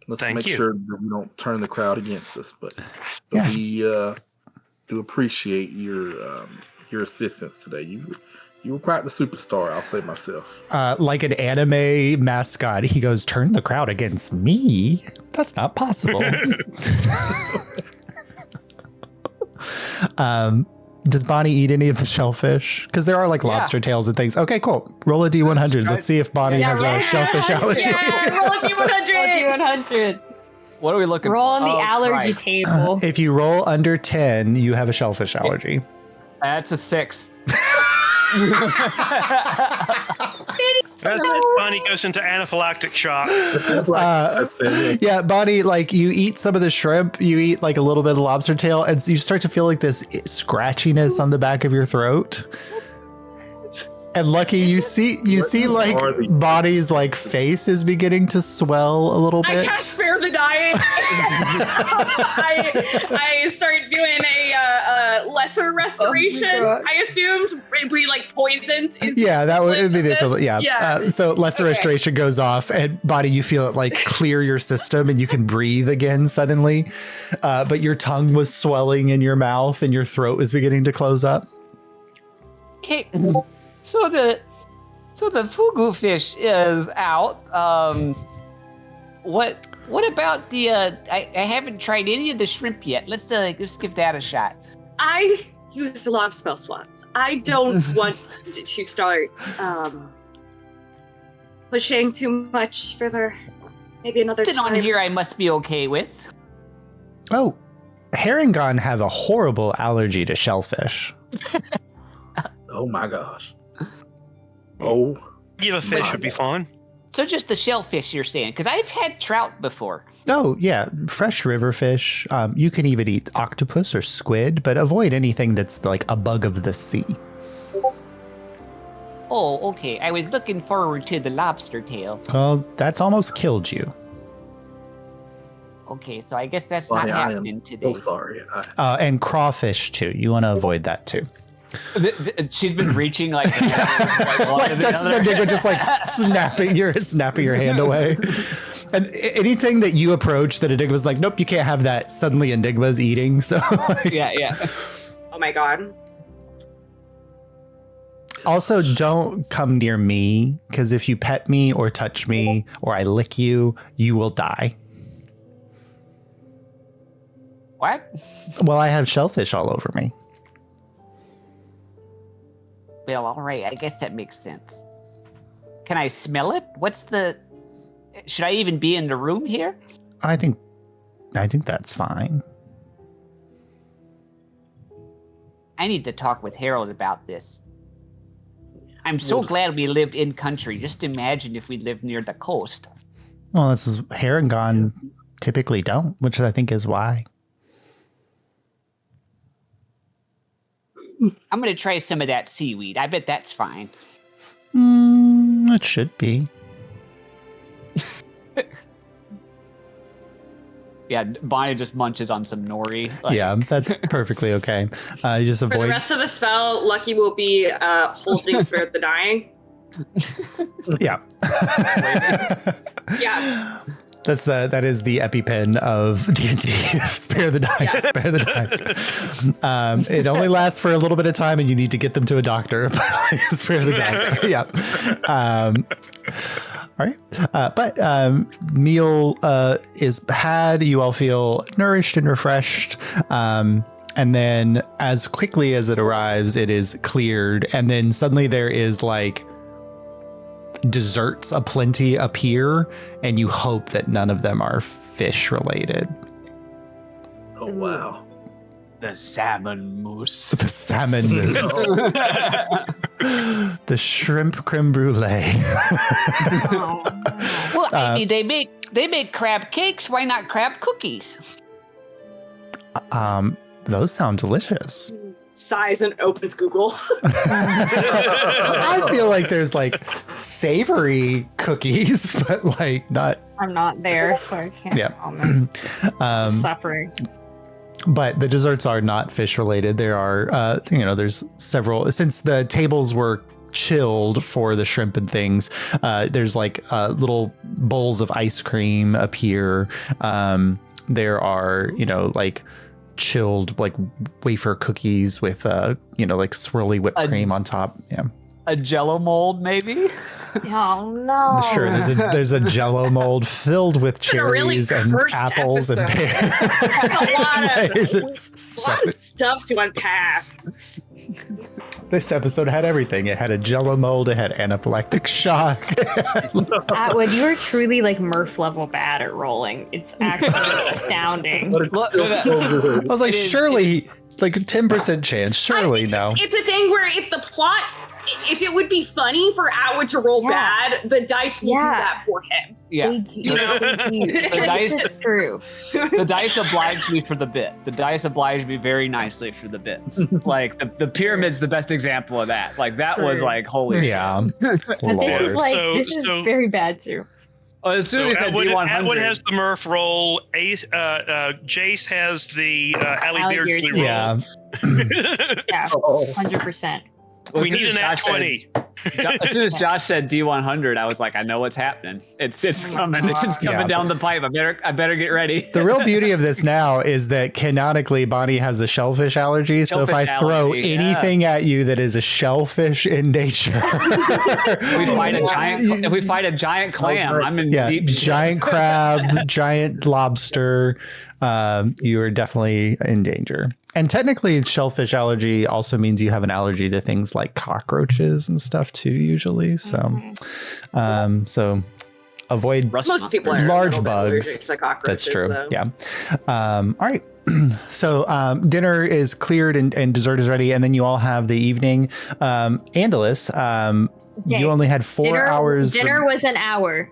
let's Thank make you. sure that we don't turn the crowd against us. But Yeah. we do appreciate your assistance today. You were quite the superstar, I'll say myself. Like an anime mascot, he goes, "Turn the crowd against me? That's not possible." Does Bonnie eat any of the shellfish? Because there are like lobster tails and things. Okay, cool. Roll a D100. Let's see if Bonnie has a shellfish allergy. Yeah, roll a D100. What are we looking Roll for? on the allergy table. If you roll under 10, you have a shellfish allergy. That's a 6. That's it. Bonnie goes into anaphylactic shock. That's it. Yeah, Bonnie, like you eat some of the shrimp, you eat like a little bit of the lobster tail, and you start to feel like this scratchiness on the back of your throat. And Lucky, you see like Bonnie's like face is beginning to swell a little bit. I cast Spare the Dying. I start doing a lesser restoration. I assumed it'd be like poisoned. That would be the equivalent. Yeah. Yeah. So lesser restoration goes off, and Bonnie, you feel it like clear your system, and you can breathe again suddenly. But your tongue was swelling in your mouth, and your throat was beginning to close up. Hey, so the fugu fish is out. What about the? I haven't tried any of the shrimp yet. Let's give that a shot. I use a lot of spell slots. I don't want to start pushing too much further. Maybe another Then time. on here I must be okay with. Oh, Herringon have a horrible allergy to shellfish. Oh my gosh. Oh. Regular fish would be fine. So just the shellfish you're saying? Because I've had trout before. Oh, yeah. Fresh river fish. You can even eat octopus or squid, but avoid anything that's like a bug of the sea. Oh, okay. I was looking forward to the lobster tail. Oh, that's almost killed you. Okay, so I guess that's Bonnie, not I am happening today. so sorry. And crawfish, too. You want to avoid that, too. She's been reaching like, like that's Enigma just like snapping your hand away. And anything that you approach that Enigma's like, nope, you can't have that. Suddenly Enigma's eating. So yeah. Oh my god. Also, don't come near me, because if you pet me or touch me or I lick you, you will die. What? Well, I have shellfish all over me. Well, all right. I guess that makes sense. Can I smell it? Should I even be in the room here? I think that's fine. I need to talk with Harold about this. I'm so glad we live in country. Just imagine if we lived near the coast. Well, this is Herringon typically don't, which I think is why. I'm going to try some of that seaweed. I bet that's fine. It should be. Yeah, Bonnie just munches on some nori. Yeah, that's perfectly okay. You just avoid. For the rest of the spell, Lucky will be holding Spare the Dying. Yeah. Yeah. That is the EpiPen of D&D. Spare the dying. Yeah. Spare the dying. It only lasts for a little bit of time, and you need to get them to a doctor. Spare the dying. Yeah. All right. But meal is had. You all feel nourished and refreshed. And then as quickly as it arrives, it is cleared. And then suddenly there is like desserts aplenty appear, and you hope that none of them are fish related. Oh, wow. The salmon mousse. The salmon mousse. The shrimp creme brulee. Well, Amy, they make crab cakes. Why not crab cookies? Those sound delicious. Sighs and opens Google. I feel like there's like savory cookies, but like not. I'm not there, so I can't comment. Suffering. But the desserts are not fish related. There are, there's several, since the tables were chilled for the shrimp and things, there's like little bowls of ice cream appear. There are, like chilled like wafer cookies with, like swirly whipped cream on top. Yeah. A Jello mold, maybe? Oh no! Sure, there's a Jello mold filled with cherries and apples and pears. A lot of stuff to unpack. This episode had everything. It had a Jello mold. It had anaphylactic shock. Atwood, you are truly like Murph level bad at rolling. It's actually astounding. I was like, surely, like a 10% chance. Surely, no. It's a thing where if it would be funny for Atwood to roll bad, the dice will do that for him. Yeah. They do. The dice is true. The dice obliged me for the bit. The dice obliged me very nicely for the bits. Like the pyramid's the best example of that. Like that was like holy shit. But this is like this is very bad too. Oh, as soon as Atwood has the Murph roll. Jace has the Allie Beardsley roll. Yeah. 100%. We need an at 20. As soon as Josh said D100, I was like, I know what's happening. It's coming. It's coming down the pipe. I better get ready. The real beauty of this now is that canonically Bonnie has a shellfish allergy. So if I throw anything at you that is a shellfish in nature, if we fight a giant clam, I'm in deep shit. Giant crab, giant lobster, you are definitely in danger. And technically, shellfish allergy also means you have an allergy to things like cockroaches and stuff too, usually. So, so avoid most people are large bugs. That's true. So. Yeah. All right. So dinner is cleared and dessert is ready, and then you all have the evening. Andalus, you only had 4 hours. Dinner was an hour.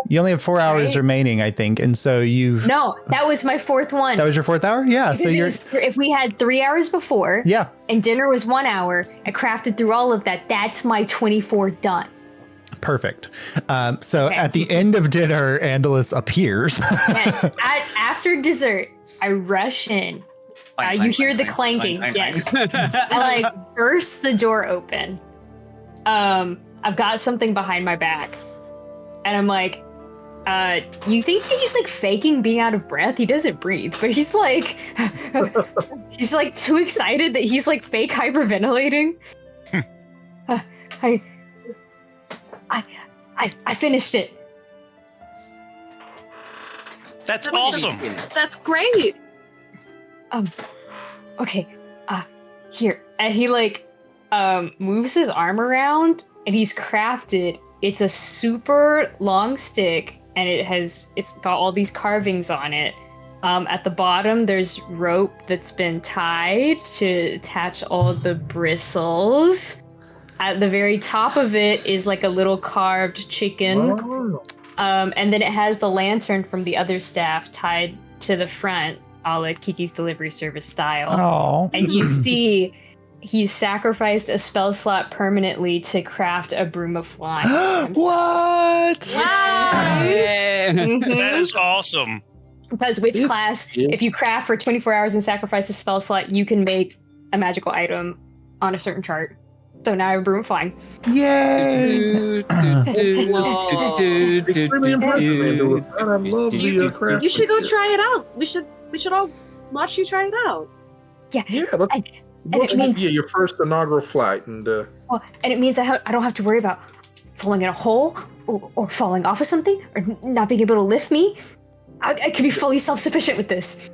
You only have 4 hours remaining, I think, and so you've. No, that was my fourth one. That was your fourth hour, yeah. Because so if we had 3 hours before, and dinner was 1 hour, I crafted through all of that. That's my 24 done. Perfect. So at the end of dinner, Andalus appears. Yes. After dessert, I rush in. You hear the clanking. Yes. I burst the door open. I've got something behind my back. And I'm like, you think he's like faking being out of breath? He doesn't breathe, but he's like, he's like too excited that he's like fake hyperventilating. I finished it. That's awesome. That's great. Okay. Here. And he like moves his arm around, and he's crafted. It's a super long stick, and it's got all these carvings on it. At the bottom, there's rope that's been tied to attach all the bristles. At the very top of it is like a little carved chicken. Oh. And then it has the lantern from the other staff tied to the front, a la Kiki's Delivery Service style. Oh. And you see he's sacrificed a spell slot permanently to craft a broom of flying. What? Wow. That is awesome. Because witch class, if you craft for 24 hours and sacrifice a spell slot, you can make a magical item on a certain chart. So now I have a broom flying. Yay! Extremely impressive. I love the craft. You should go try it out. We should all watch you try it out. Yeah. Yeah, it means your first inaugural flight, and well, and it means I don't have to worry about falling in a hole or falling off of something or not being able to lift me. I can be fully self-sufficient with this.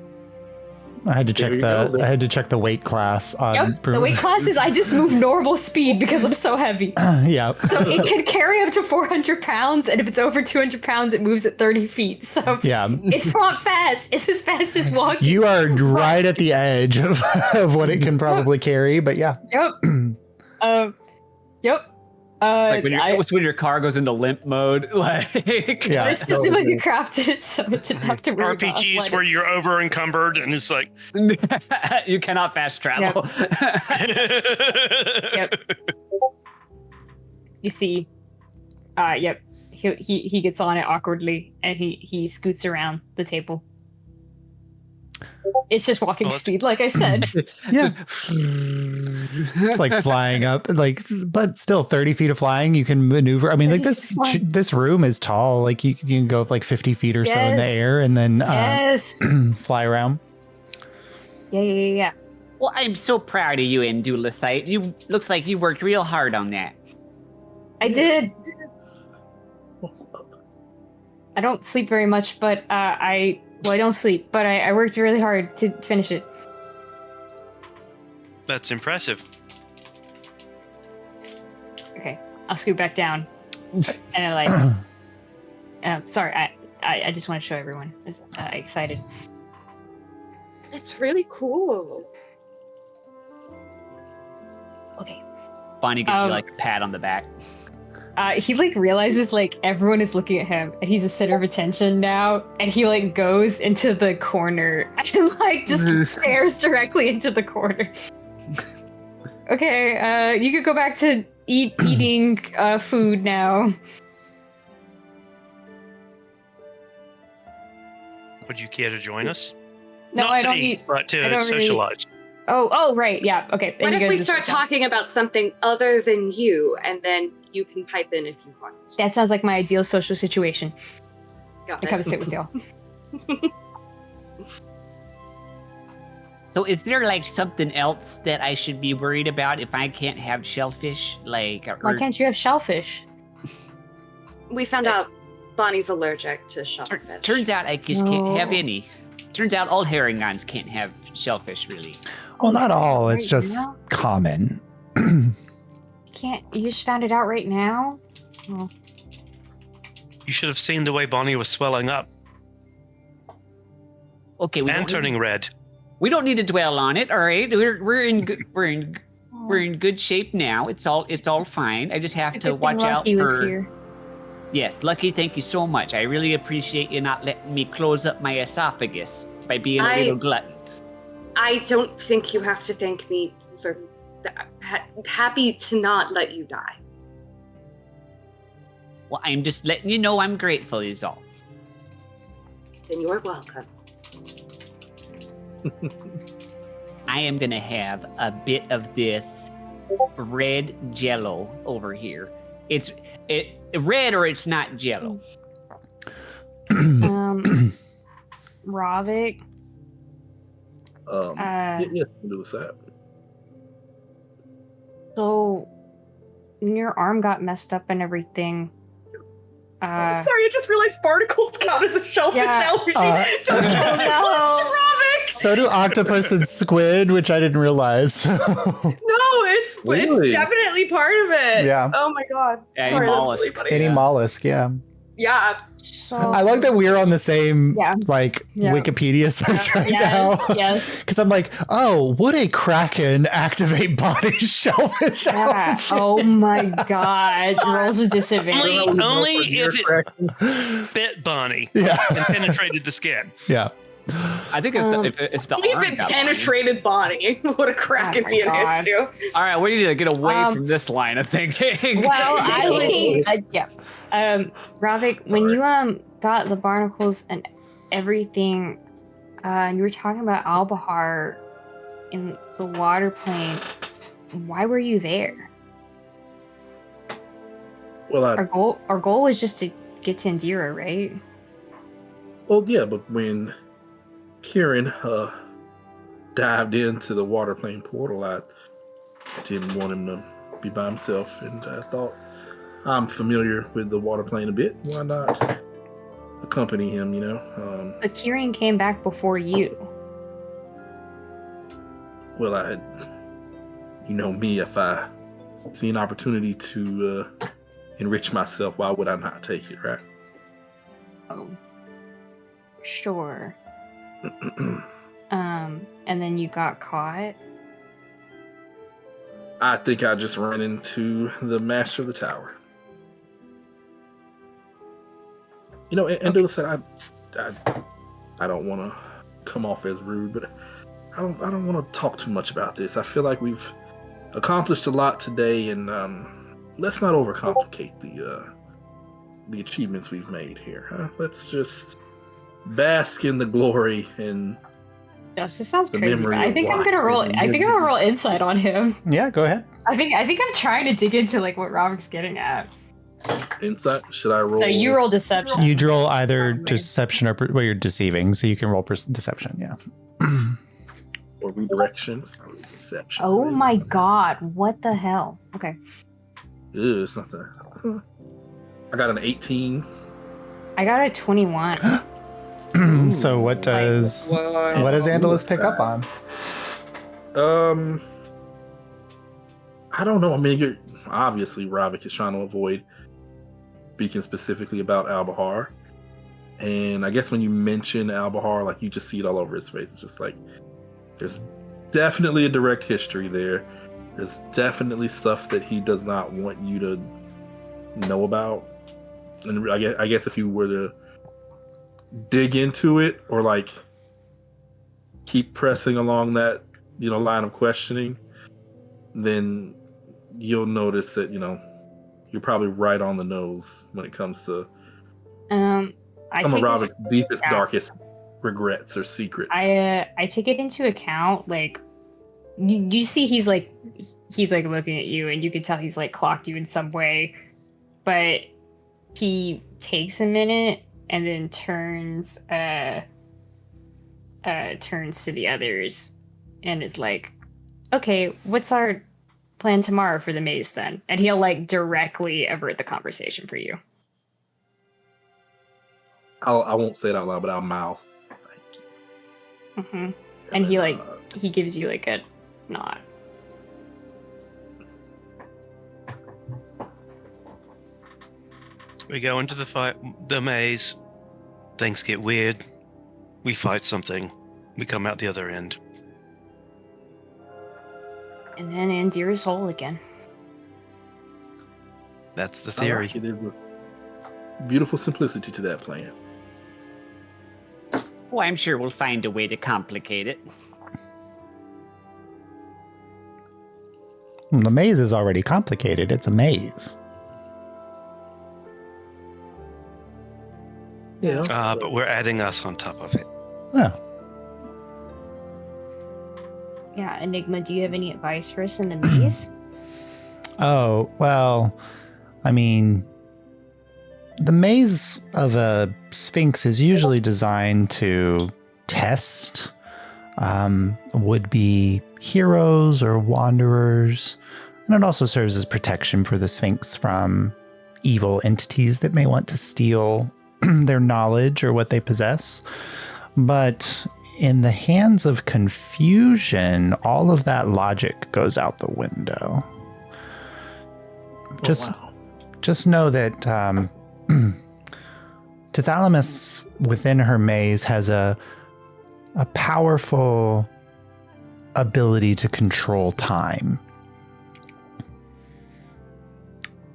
I had to check the weight class on. Yep, the weight class is I just move normal speed because I'm so heavy. Yeah. So it can carry up to 400 pounds, and if it's over 200 pounds, it moves at 30 feet. So yeah, it's not fast. It's as fast as walking. You are right at the edge of what it can probably carry, but yeah. Yep. Yep. Like when your car goes into limp mode, like yeah. I specifically crafted it so it didn't have to worry about RPGs where you're over encumbered and it's like you cannot fast travel. Yep. You see, yep. He gets on it awkwardly and he scoots around the table. It's just walking speed, like I said. Yeah. It's like flying up, like, but still 30 feet of flying. You can maneuver. I mean, like this room is tall. Like you can go up like 50 feet or so in the air and then fly around. Yeah. Well, I'm so proud of you, Indulicite. You looks like you worked real hard on that. I did. I don't sleep very much, but I don't sleep, but I worked really hard to finish it. That's impressive. Okay, I'll scoot back down. And I sorry, I just want to show everyone. I was excited. It's really cool. Okay. Bonnie gives you like a pat on the back. He like realizes like everyone is looking at him and he's a center of attention now, and he like goes into the corner and like just stares directly into the corner. Okay, you could go back to eating food now. Would you care to join us? No, Not I to don't eat, eat. but to socialize. Oh, right, yeah, okay. What if we start talking about something other than you, and then you can pipe in if you want? That sounds like my ideal social situation. Got I come and sit with y'all. So is there like something else that I should be worried about if I can't have shellfish? Like, why can't you have shellfish? We found out Bonnie's allergic to shellfish. Turns out I just can't have any. Turns out all herringons can't have shellfish, really. Well, not all. It's just common. You just found it out right now? Oh. You should have seen the way Bonnie was swelling up. Okay, and turning red. We don't need to dwell on it. All right, we're in good shape now. It's all fine. I just have to watch out for. Was here. Yes, Lucky. Thank you so much. I really appreciate you not letting me close up my esophagus by being a little glutton. I don't think you have to thank me for that. Happy to not let you die. Well, I'm just letting you know I'm grateful is all. Then you are welcome. I am going to have a bit of this red jello over here. It's red or it's not jello. Ravik. Yes, do that. So, when your arm got messed up and everything. Sorry, I just realized barnacles count as a shellfish allergy. Don't Ravik! So do octopus and squid, which I didn't realize. No, it's definitely part of it. Yeah. Oh my god. Any Sorry, mollusk. that's really funny. Any mollusk, yeah. Yeah. So, I like that we're on the same Wikipedia search right now. Yes. Because I'm like, oh, would a kraken activate body shellfish allergy? Oh my god. Rolls with disadvantage. Only if it bit Bonnie and penetrated the skin. Yeah. I think if the only arm if it got penetrated Bonnie, would a kraken be an issue? All right, we need to get away from this line of thinking. Well, I would, Ravik, when you got the barnacles and everything, and you were talking about Albahar in the water plane, why were you there? Well, our goal was just to get to Indira, right? Well, yeah, but when Kieran dived into the water plane portal, I didn't want him to be by himself, and I thought, I'm familiar with the water plane a bit. Why not accompany him, you know? But Kieran came back before you. Well, I had, you know me, if I see an opportunity to enrich myself, why would I not take it, right? Oh, sure. And then you got caught. I think I just ran into the master of the tower. You know, and Indira said I don't want to come off as rude, but I don't want to talk too much about this. I feel like we've accomplished a lot today, and let's not overcomplicate the achievements we've made here. Huh? Let's just bask in the glory and. Yes, this sounds crazy. But I think I'm gonna roll. I think I'm gonna roll insight on him. Yeah, go ahead. I think I'm trying to dig into like what Rovik's getting at. Insight? Should I roll? So you roll deception. You roll either deception or well, you're deceiving, so you can roll deception. Yeah. Or redirection. Deception. Oh my god! What the hell? Okay. Ew, it's not that. I got an 18. I got a 21. So what does Andalus pick up on? I don't know. I mean, obviously Ravik is trying to avoid speaking specifically about Albahar, and I guess when you mention Albahar, like you just see it all over his face. It's just like there's definitely a direct history there. There's definitely stuff that he does not want you to know about, and I guess if you were to dig into it or like keep pressing along that line of questioning, then you'll notice that you're probably right on the nose when it comes to some of Rovik's deepest, darkest regrets or secrets. I take it into account. Like you see, he's like looking at you, and you can tell he's like clocked you in some way, but he takes a minute and then turns to the others and is like, okay, what's our plan tomorrow for the maze then? And he'll like directly avert the conversation for you. I won't say it out loud, but I'll mouth. Mm-hmm. And he gives you like a nod. We go into the maze. Things get weird. We fight something. We come out the other end. And then Indira's whole again. That's the theory. Like there's a beautiful simplicity to that plan. Oh, I'm sure we'll find a way to complicate it. The maze is already complicated. It's a maze. Yeah. But we're adding us on top of it. Yeah. Yeah, Enigma, do you have any advice for us in the maze? Oh, well, I mean, the maze of a sphinx is usually designed to test would-be heroes or wanderers, and it also serves as protection for the sphinx from evil entities that may want to steal their knowledge or what they possess. But in the hands of confusion, all of that logic goes out the window. Just know that Tithalamus within her maze has a powerful ability to control time.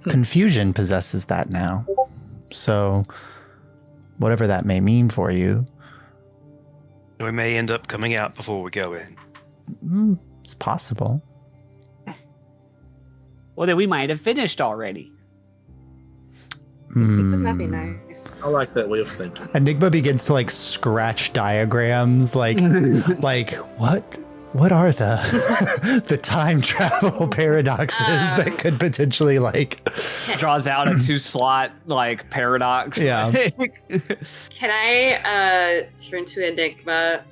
Confusion possesses that now. So whatever that may mean for you. We may end up coming out before we go in. It's possible. Well, then we might have finished already. Wouldn't that be nice? I like that way of thinking. Enigma begins to like scratch diagrams, like, like what what are the the time travel paradoxes that could potentially like draws out a 2-slot like paradox? Yeah. Can I turn to Enigma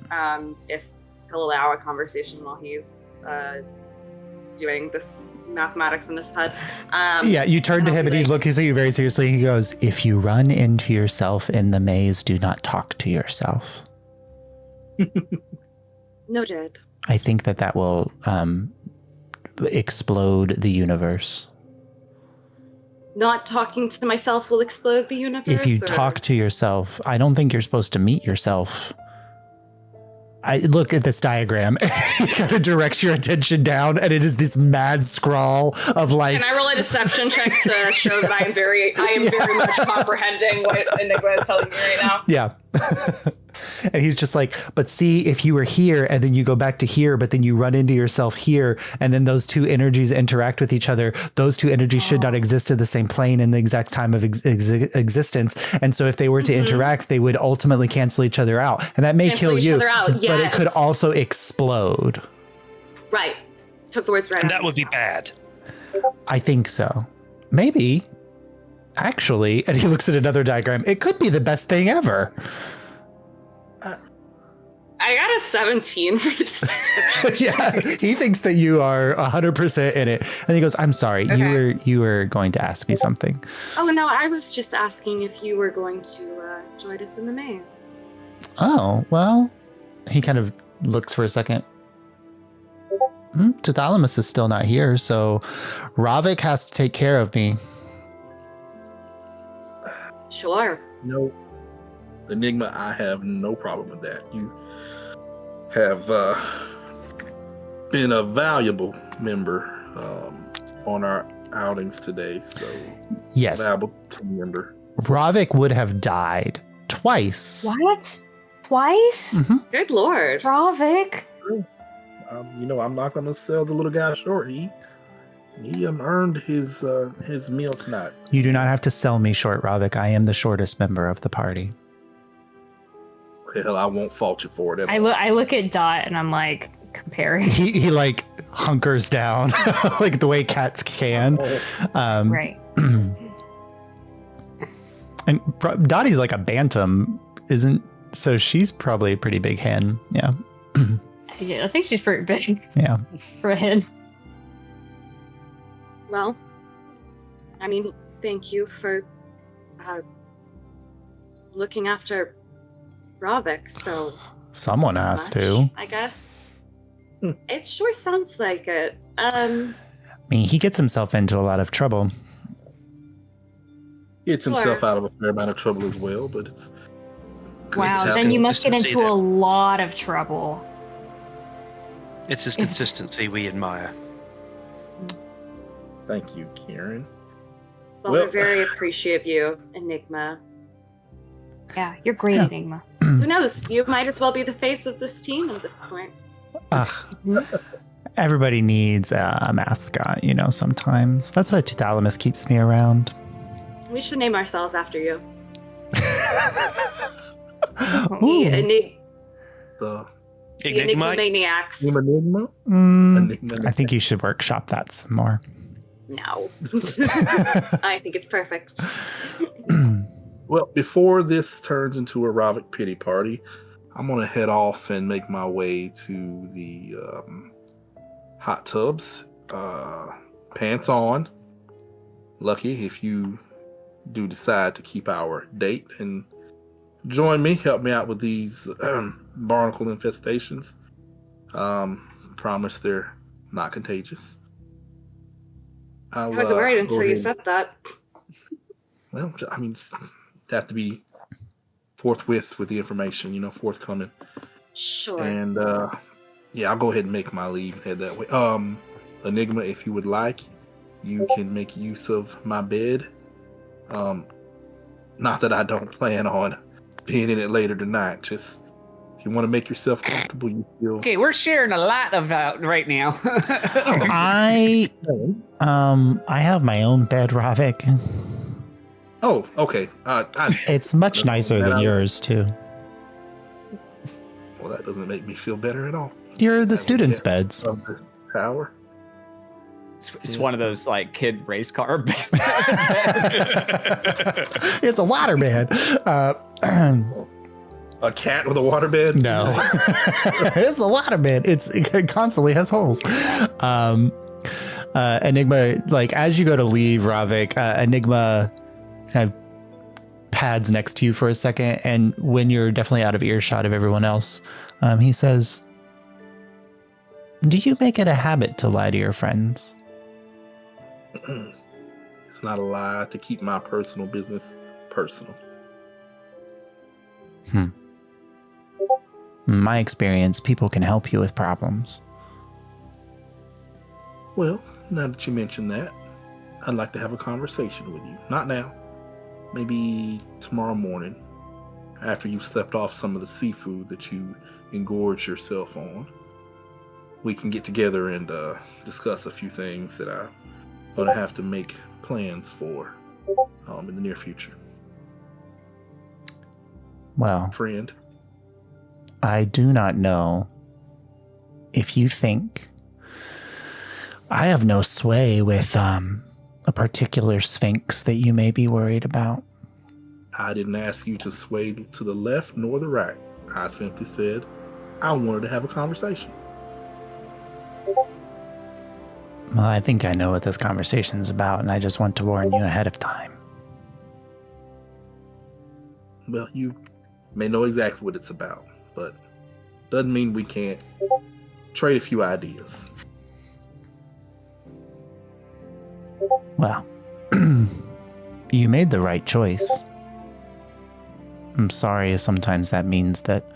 if he'll allow a conversation while he's doing this mathematics in his head? Yeah, you turn to him and he looks at you very seriously. He goes, "If you run into yourself in the maze, do not talk to yourself." Noted. I think that will explode the universe. Not talking to myself will explode the universe? If you talk to yourself, I don't think you're supposed to meet yourself. I look at this diagram. It kind of directs your attention down, and it is this mad scrawl of like. Can I roll a deception check to show that I am very much comprehending what Enigma is telling me right now? Yeah. And he's just like, but see, if you were here and then you go back to here, but then you run into yourself here, and then those two energies interact with each other, those two energies should not exist in the same plane in the exact time of existence. And so if they were to interact, they would ultimately cancel each other out. And that may kill you, but it could also explode. Right. Took the words right. And that would be bad. I think so. Maybe. Actually, and he looks at another diagram, it could be the best thing ever. I got a 17 for this. Yeah, he thinks that you are 100% in it. And he goes, "I'm sorry, Okay. you were going to ask me something." Oh, no, I was just asking if you were going to join us in the maze. Oh, well, he kind of looks for a second. Tithalamus is still not here, so Ravik has to take care of me. Sure. No, Enigma, I have no problem with that. You have been a valuable member on our outings today, so Yes. valuable team member. Ravik would have died twice. What? Twice? Good Lord. Ravik. I'm not going to sell the little guy short. He earned his meal tonight. You do not have to sell me short, Ravik. I am the shortest member of the party. Hell, I won't fault you for it. I look at Dot and I'm like comparing. He like hunkers down like the way cats can. Right. And Dottie's like a bantam, isn't? So she's probably a pretty big hen. Yeah. Yeah, I think she's pretty big. Yeah. For a hen. Well, I mean, thank you for looking after Ravik so Someone has much, to. I guess. It sure sounds like it. I mean, he gets himself into a lot of trouble. Gets himself out of a fair amount of trouble as well, but it's... Wow, then you must get into a lot of trouble. It's his consistency we admire. Thank you, Karen. Well, we're very appreciative of you, Enigma. Yeah, you're great, Enigma. Who knows? You might as well be the face of this team at this point. Everybody needs a mascot, sometimes. That's why Tithalamus keeps me around. We should name ourselves after you. The Enigma Maniacs. Enigma? I think you should workshop that some more. No. I think it's perfect. Well, before this turns into a Ravik pity party, I'm going to head off and make my way to the hot tubs. Pants on. Lucky, if you do decide to keep our date and join me, help me out with these barnacle infestations. Promise they're not contagious. I was worried until you said that. Well, I mean, have to be forthwith with the information, forthcoming. Sure. And I'll go ahead and make my leave and head that way. Enigma, if you would like, you can make use of my bed. Not that I don't plan on being in it later tonight. Just if you want to make yourself comfortable, you feel. Okay, we're sharing a lot of right now. I have my own bed, Ravik. Oh, okay. It's much nicer than yours too. Well, that doesn't make me feel better at all. You're the students' beds. Of the tower. It's one of those like kid race car beds. It's a water bed. A cat with a water bed? No. It's a water bed. It constantly has holes. Enigma, like as you go to leave, Ravik, Enigma kind of pads next to you for a second, and when you're definitely out of earshot of everyone else, he says, "Do you make it a habit to lie to your friends?" It's not a lie to keep my personal business personal. In my experience, people can help you with problems. Well, now that you mention that, I'd like to have a conversation with you. Not now. Maybe tomorrow morning, after you've slept off some of the seafood that you engorged yourself on. We can get together and discuss a few things that I'm going to have to make plans for in the near future. Well, friend, I do not know if you think I have no sway with a particular sphinx that you may be worried about. I didn't ask you to sway to the left nor the right. I simply said I wanted to have a conversation. Well, I think I know what this conversation's about, and I just want to warn you ahead of time. Well, you may know exactly what it's about, but doesn't mean we can't trade a few ideas. Well, you made the right choice. I'm sorry sometimes that means that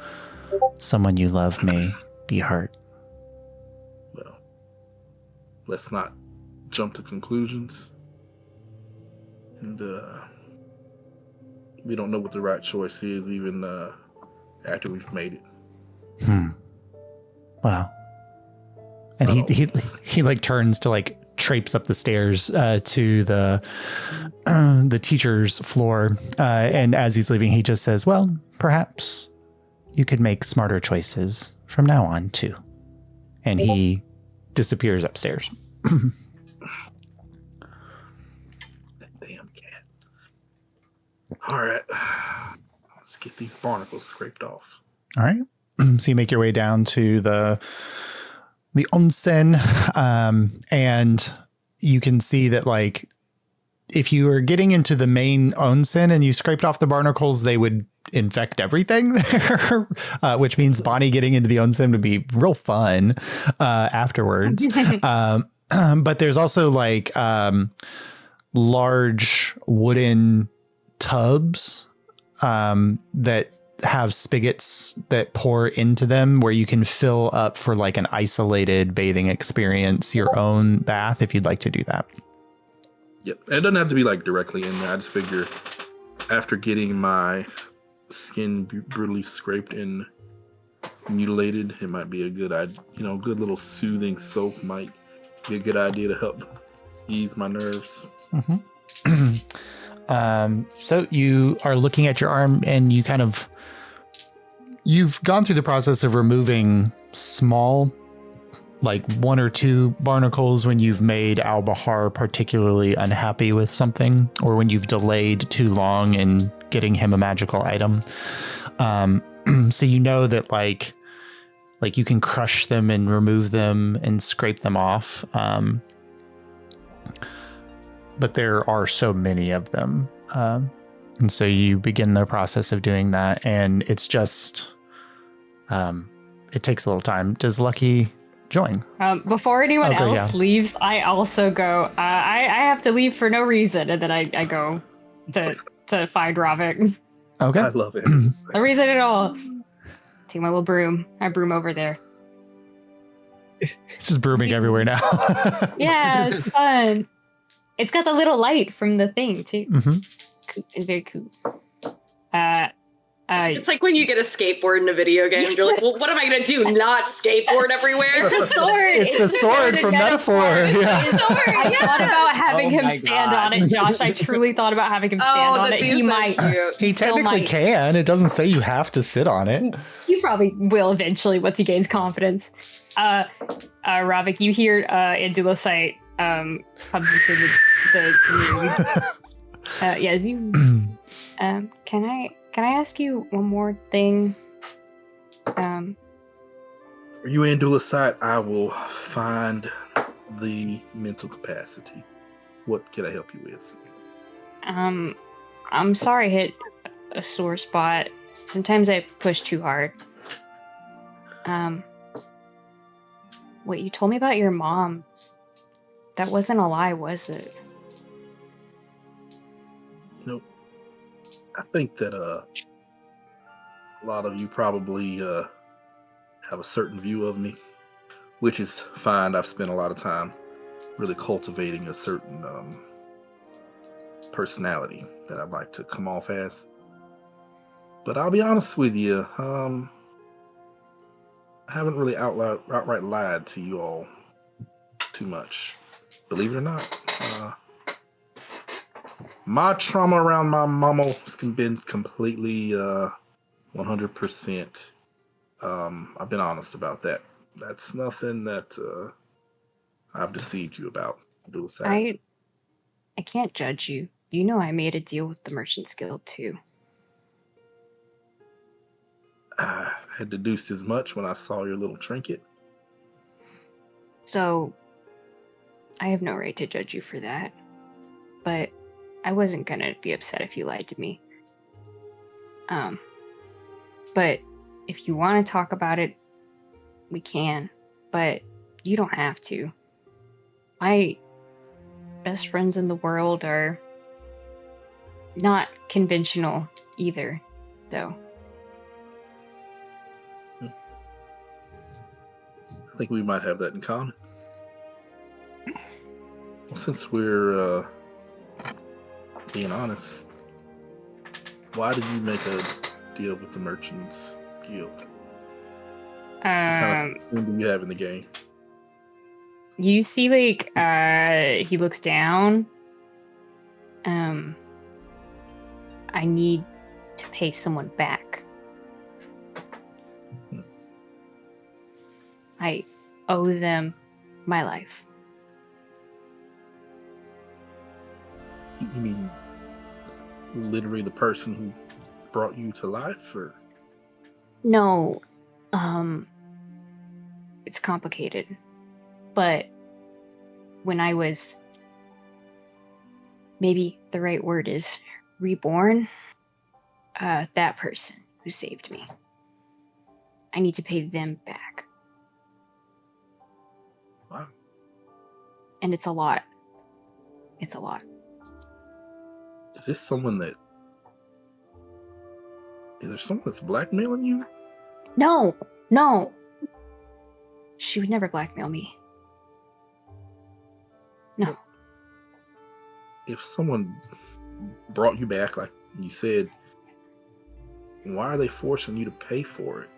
someone you love may be hurt. Well, let's not jump to conclusions. And we don't know what the right choice is even after we've made it. Wow. And he like turns to like traipse up the stairs to the teacher's floor, and as he's leaving, he just says, "Well, perhaps you could make smarter choices from now on too." And he disappears upstairs. That damn cat. All right, let's get these barnacles scraped off. All right. So you make your way down to the onsen, and you can see that, like, if you were getting into the main onsen and you scraped off the barnacles, they would infect everything there, which means Bonnie getting into the onsen would be real fun afterwards. But there's also like large wooden tubs that have spigots that pour into them where you can fill up for like an isolated bathing experience, your own bath, if you'd like to do that. Yep. It doesn't have to be like directly in there. I just figure after getting my skin brutally scraped and mutilated, it might be a good idea. Good little soothing soap might be a good idea to help ease my nerves. So you are looking at your arm, and you've gone through the process of removing small, like 1 or 2 barnacles when you've made Al-Bahar particularly unhappy with something, or when you've delayed too long in getting him a magical item. So you know that like you can crush them and remove them and scrape them off. But there are so many of them. And so you begin the process of doing that, and it's just, it takes a little time. Does Lucky join? Before anyone else leaves, I also go, I have to leave for no reason, and then I go to find Ravik. Okay. I love it. No reason at all. Take my little broom. I broom over there. It's just brooming everywhere now. Yeah, it's fun. It's got the little light from the thing, too. It's very cool. It's like when you get a skateboard in a video game. You're like, well, what am I going to do? Not skateboard everywhere? It's the sword. It's the sword from Metaphor. Yeah. I thought about having him stand on it, Josh. I truly thought about having him stand on it. He might. He technically can. It doesn't say you have to sit on it. He probably will eventually once he gains confidence. Ravik, you hear Indulacite comes into the room. Yes, you. Can I ask you one more thing? For you, Indulacite, I will find the mental capacity. What can I help you with? I'm sorry I hit a sore spot. Sometimes I push too hard. What you told me about your mom, that wasn't a lie, was it? You know, I think that a lot of you probably have a certain view of me, which is fine. I've spent a lot of time really cultivating a certain personality that I'd like to come off as. But I'll be honest with you, I haven't really outright lied to you all too much. Believe it or not, my trauma around my mama has been completely 100%. I've been honest about that. That's nothing that I've deceived you about. I can't judge you. You know I made a deal with the Merchant's Guild too. I had deduced as much when I saw your little trinket. So, I have no right to judge you for that. But I wasn't gonna be upset if you lied to me. But if you want to talk about it, we can. But you don't have to. My best friends in the world are not conventional either, so. I think we might have that in common. Well, since we're being honest, why did you make a deal with the Merchants Guild? What kind of thing do you have in the game? You see, like, he looks down. I need to pay someone back. I owe them my life. You mean literally the person who brought you to life, or? No, it's complicated. But when I was, maybe the right word is reborn, that person who saved me, I need to pay them back. Wow. And it's a lot. It's a lot. Is there someone that's blackmailing you? No. She would never blackmail me. No. If someone brought you back, like you said, why are they forcing you to pay for it?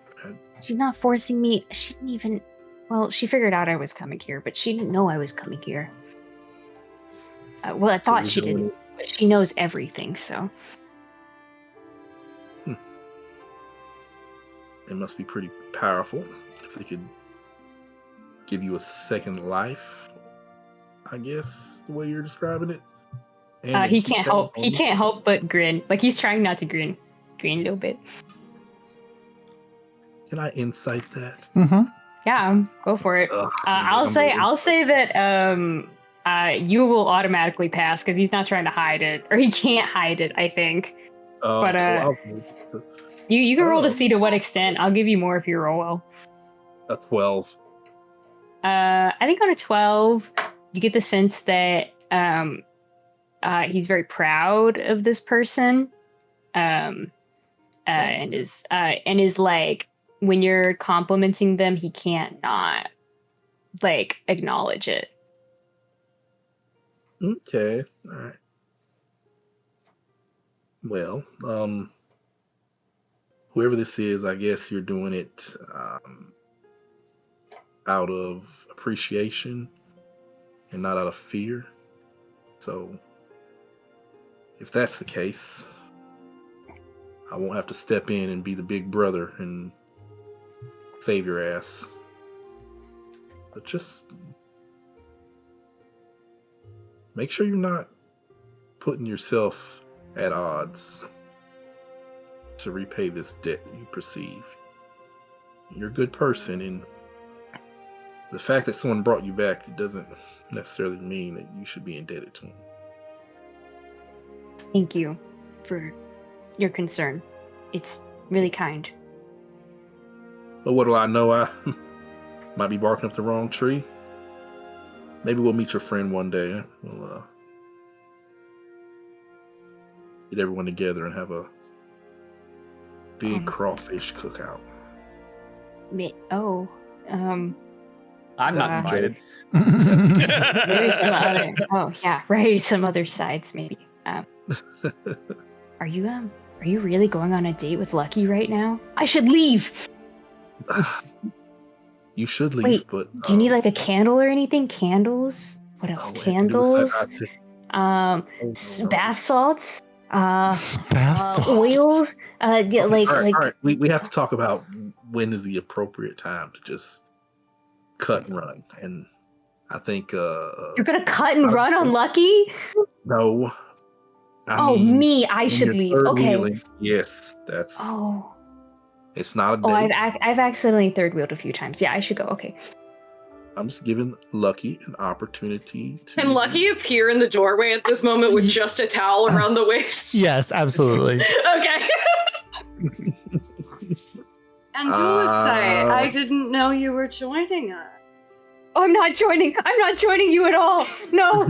She's not forcing me. She didn't even... Well, she figured out I was coming here, but she didn't know I was coming here. Well, I thought she didn't, but she knows everything, so... It must be pretty powerful if they could give you a second life, I guess, the way you're describing it. And he can't help but grin. Like, he's trying not to grin a little bit. Can I insight that? Mm-hmm. Yeah, go for it. I'll say that you will automatically pass because he's not trying to hide it, or he can't hide it, I think. But you can roll to see to what extent. I'll give you more if you roll well. A 12. I think on a 12, you get the sense that he's very proud of this person, and is like, when you're complimenting them, he can't not like acknowledge it. Okay, all right. Well, whoever this is, I guess you're doing it out of appreciation and not out of fear. So, if that's the case, I won't have to step in and be the big brother and save your ass. But just make sure you're not putting yourself at odds to repay this debt you perceive. You're a good person, and the fact that someone brought you back doesn't necessarily mean that you should be indebted to them. Thank you for your concern. It's really kind. But what do I know? I might be barking up the wrong tree. Maybe we'll meet your friend one day. We'll get everyone together and have a big crawfish cookout. I'm not invited. Maybe some other. Oh yeah, right. Some other sides, maybe. Are you really going on a date with Lucky right now? I should leave. You should leave. Wait, but do you need like a candle or anything? Candles? What else? Candles. Bath salts. Bath salts. Oils. Yeah, all right. We have to talk about when is the appropriate time to just cut and run. And I think you're gonna cut and run on Lucky? No. I should leave. Okay. Wheeling. Yes, that's. Oh. It's not a date. I've accidentally third wheeled a few times. Yeah, I should go. Okay. I'm just giving Lucky an opportunity to. Can Lucky appear in the doorway at this moment with just a towel around the waist? Yes, absolutely. Okay. And Julicite, I didn't know you were joining us. Oh, I'm not joining you at all. No.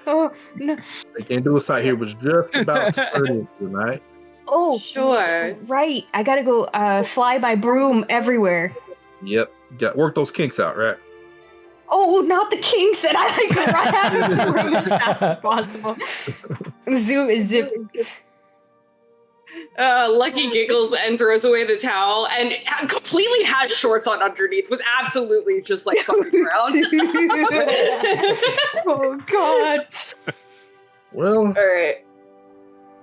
Oh, no. Again, Julicite here was just about to turn into tonight. Oh, sure. Right. I gotta go fly my broom everywhere. Yep. Work those kinks out, right? Oh, not the kinks, and I like to run out of the room as fast as possible. Zip. Lucky giggles and throws away the towel and completely has shorts on underneath. Was absolutely just like fucking around. Oh God. Well, all right.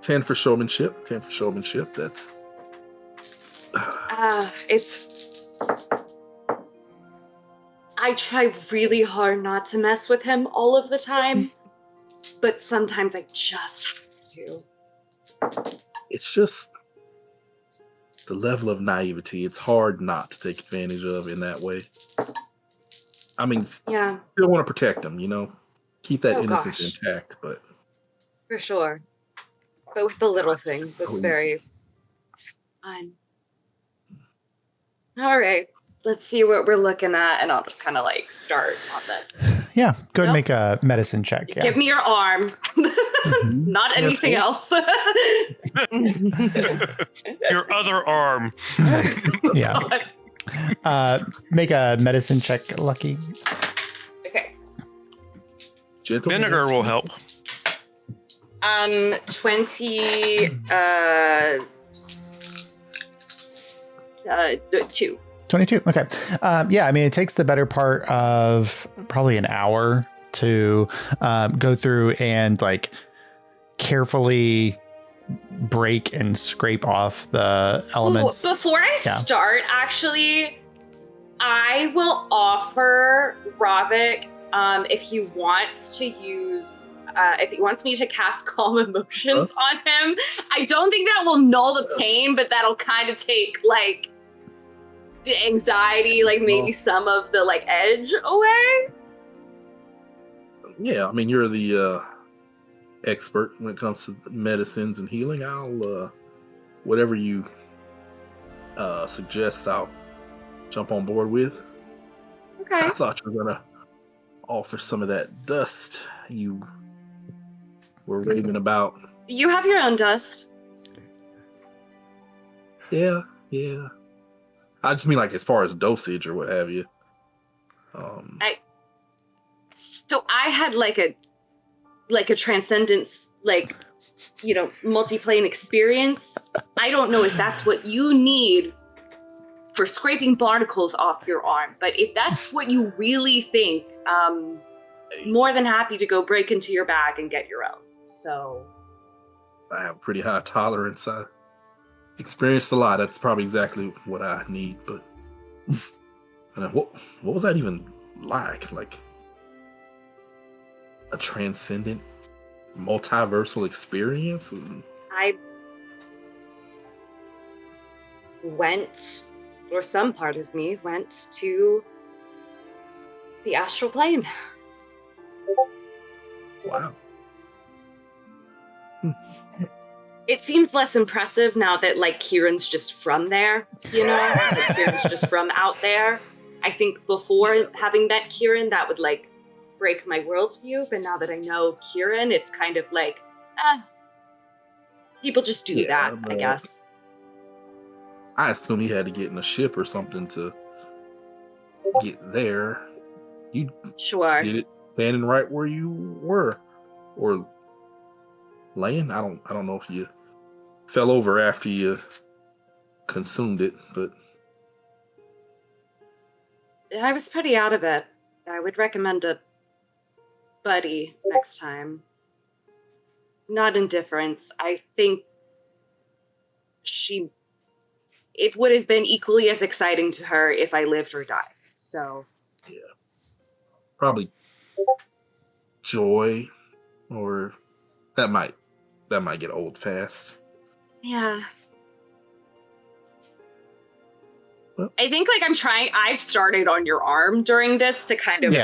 10 for showmanship. That's. I try really hard not to mess with him all of the time, but sometimes I just have to. It's just the level of naivety. It's hard not to take advantage of in that way. I mean, yeah, still want to protect them, keep that innocence intact, but for sure. But with the little things, it's very fun. All right, let's see what we're looking at, and I'll just kind of like start on this. Yeah, go ahead and make a medicine check. Yeah. Give me your arm. Not anything else. Your other arm. Yeah. Make a medicine check, Lucky. Okay. Vinegar will help. 22. 22. Okay. Yeah, I mean, it takes the better part of probably an hour to go through and like carefully break and scrape off the elements. Ooh, before I start, actually, I will offer Ravik if he wants to use. If he wants me to cast Calm Emotions on him, I don't think that will null the pain, but that'll kind of take like the anxiety, like maybe some of the like edge away. Yeah, I mean, you're the expert when it comes to medicines and healing. I'll whatever you suggest, I'll jump on board with. Okay. I thought you were gonna offer some of that dust you were raving about. You have your own dust. Yeah. I just mean like as far as dosage or what have you. So I had like a transcendence, like, multi-plane experience. I don't know if that's what you need for scraping barnacles off your arm, but if that's what you really think, more than happy to go break into your bag and get your own. So I have a pretty high tolerance. experienced a lot. That's probably exactly what I need. But what was that even like? Like a transcendent, multiversal experience? I went, or some part of me went to the astral plane. Wow. It seems less impressive now that like Kieran's just from there, you know? Like, Kieran's just from out there. I think before having met Kieran, that would like break my worldview. But now that I know Kieran, it's kind of like, people just do that, I guess. I assume he had to get in a ship or something to get there. You did it standing right where you were, or laying. I don't know if you fell over after you consumed it, but I was pretty out of it. I would recommend a buddy next time. Not indifference. I think it would have been equally as exciting to her if I lived or died. So yeah, probably joy, or that might get old fast. Yeah. Well, I think like I've started on your arm during this to kind of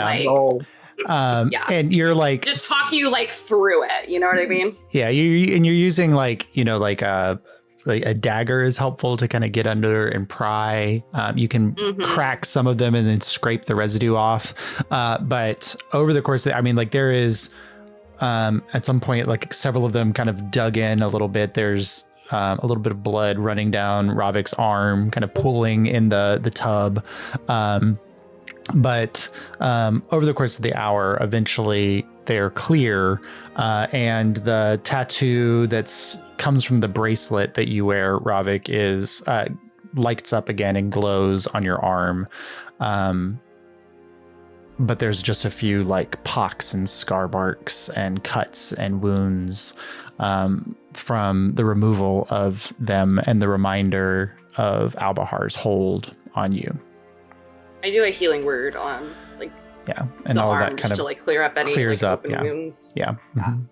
and you're like just talk you like through it, you know what I mean? Yeah, you're using like, you know, like a dagger is helpful to kind of get under and pry. You can crack some of them and then scrape the residue off. But over the course of there is at some point like several of them kind of dug in a little bit. There's a little bit of blood running down Ravik's arm, kind of pulling in the tub. But over the course of the hour, eventually they're clear, and the tattoo that's comes from the bracelet that you wear, Ravik, is lights up again and glows on your arm. But there's just a few like pocks and scar marks and cuts and wounds from the removal of them and the reminder of Albahar's hold on you. I do a healing word on and all of that kind of to like clear up any clears up open wounds. Yeah. Mm-hmm.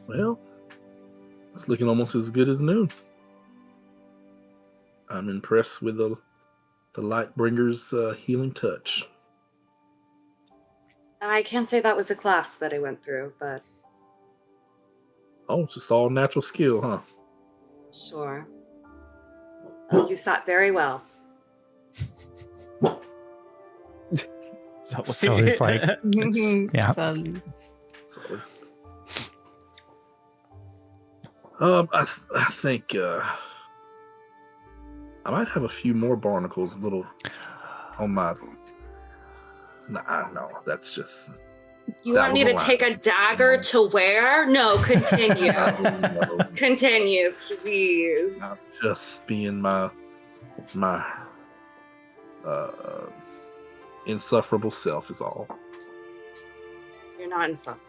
Well, it's looking almost as good as new. I'm impressed with the Lightbringer's healing touch. I can't say that was a class that I went through, but it's just all natural skill, huh? Sure. You sat very well. So it's like, yeah. I think I might have a few more barnacles, little on my. Nah, no, that's just. You want me to take a dagger to wear? No, continue. Continue, please. I'm just being my insufferable self is all. You're not insufferable.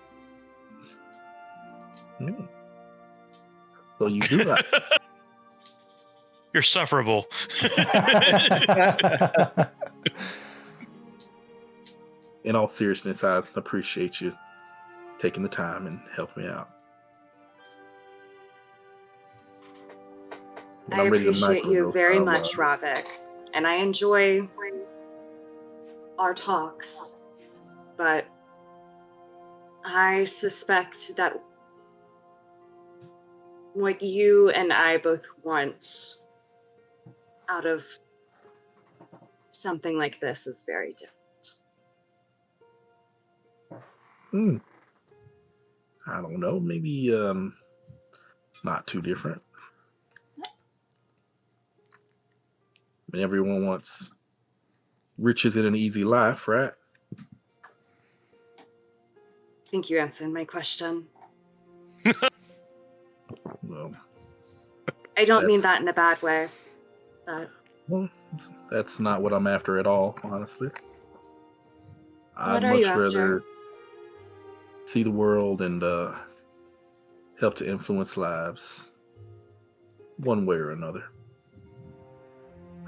So you do that. You're sufferable. In all seriousness, I appreciate you taking the time and helping me out. I appreciate you very much, Ravik, and I enjoy our talks, but I suspect that what you and I both want out of something like this is very different. I don't know, maybe not too different. I mean, everyone wants riches and an easy life, right? I think you answered my question. Well, I don't mean that in a bad way. But well, that's not what I'm after at all, honestly. What are you after? see the world and help to influence lives one way or another.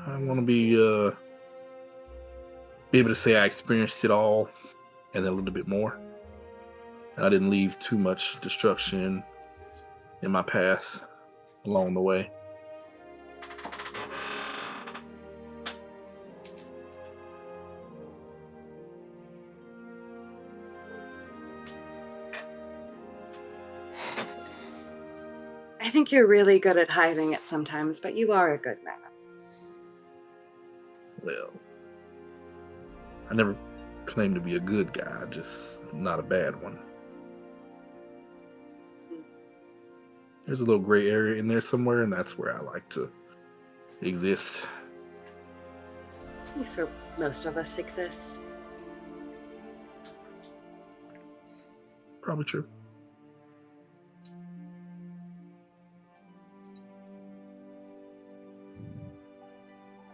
I want to be able to say I experienced it all and then a little bit more. And I didn't leave too much destruction in my path along the way. I think you're really good at hiding it sometimes, but you are a good man. Well, I never claimed to be a good guy, just not a bad one. There's a little gray area in there somewhere, and that's where I like to exist. At least where most of us exist. Probably true.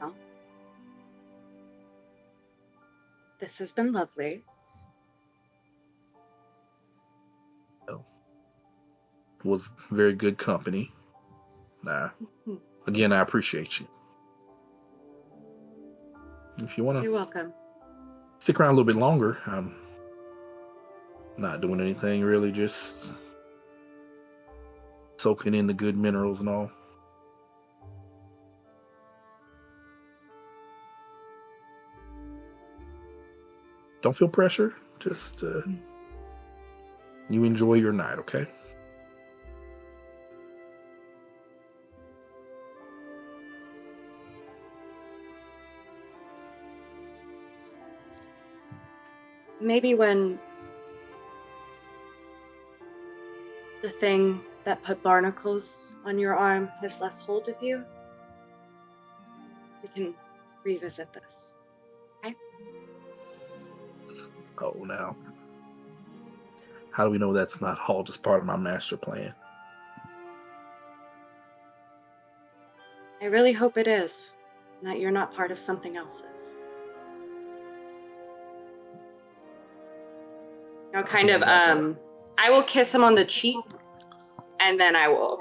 Well, this has been lovely. Was very good company. Again, I appreciate you. If you want You're to welcome. stick around a little bit longer, I'm not doing anything really, just soaking in the good minerals and all. Don't feel pressure. Just you enjoy your night, okay? Maybe when the thing that put barnacles on your arm has less hold of you, we can revisit this. Okay? Oh, now. How do we know that's not all just part of my master plan? I really hope it is, and that you're not part of something else's. I'll kind of, I will kiss him on the cheek, and then I will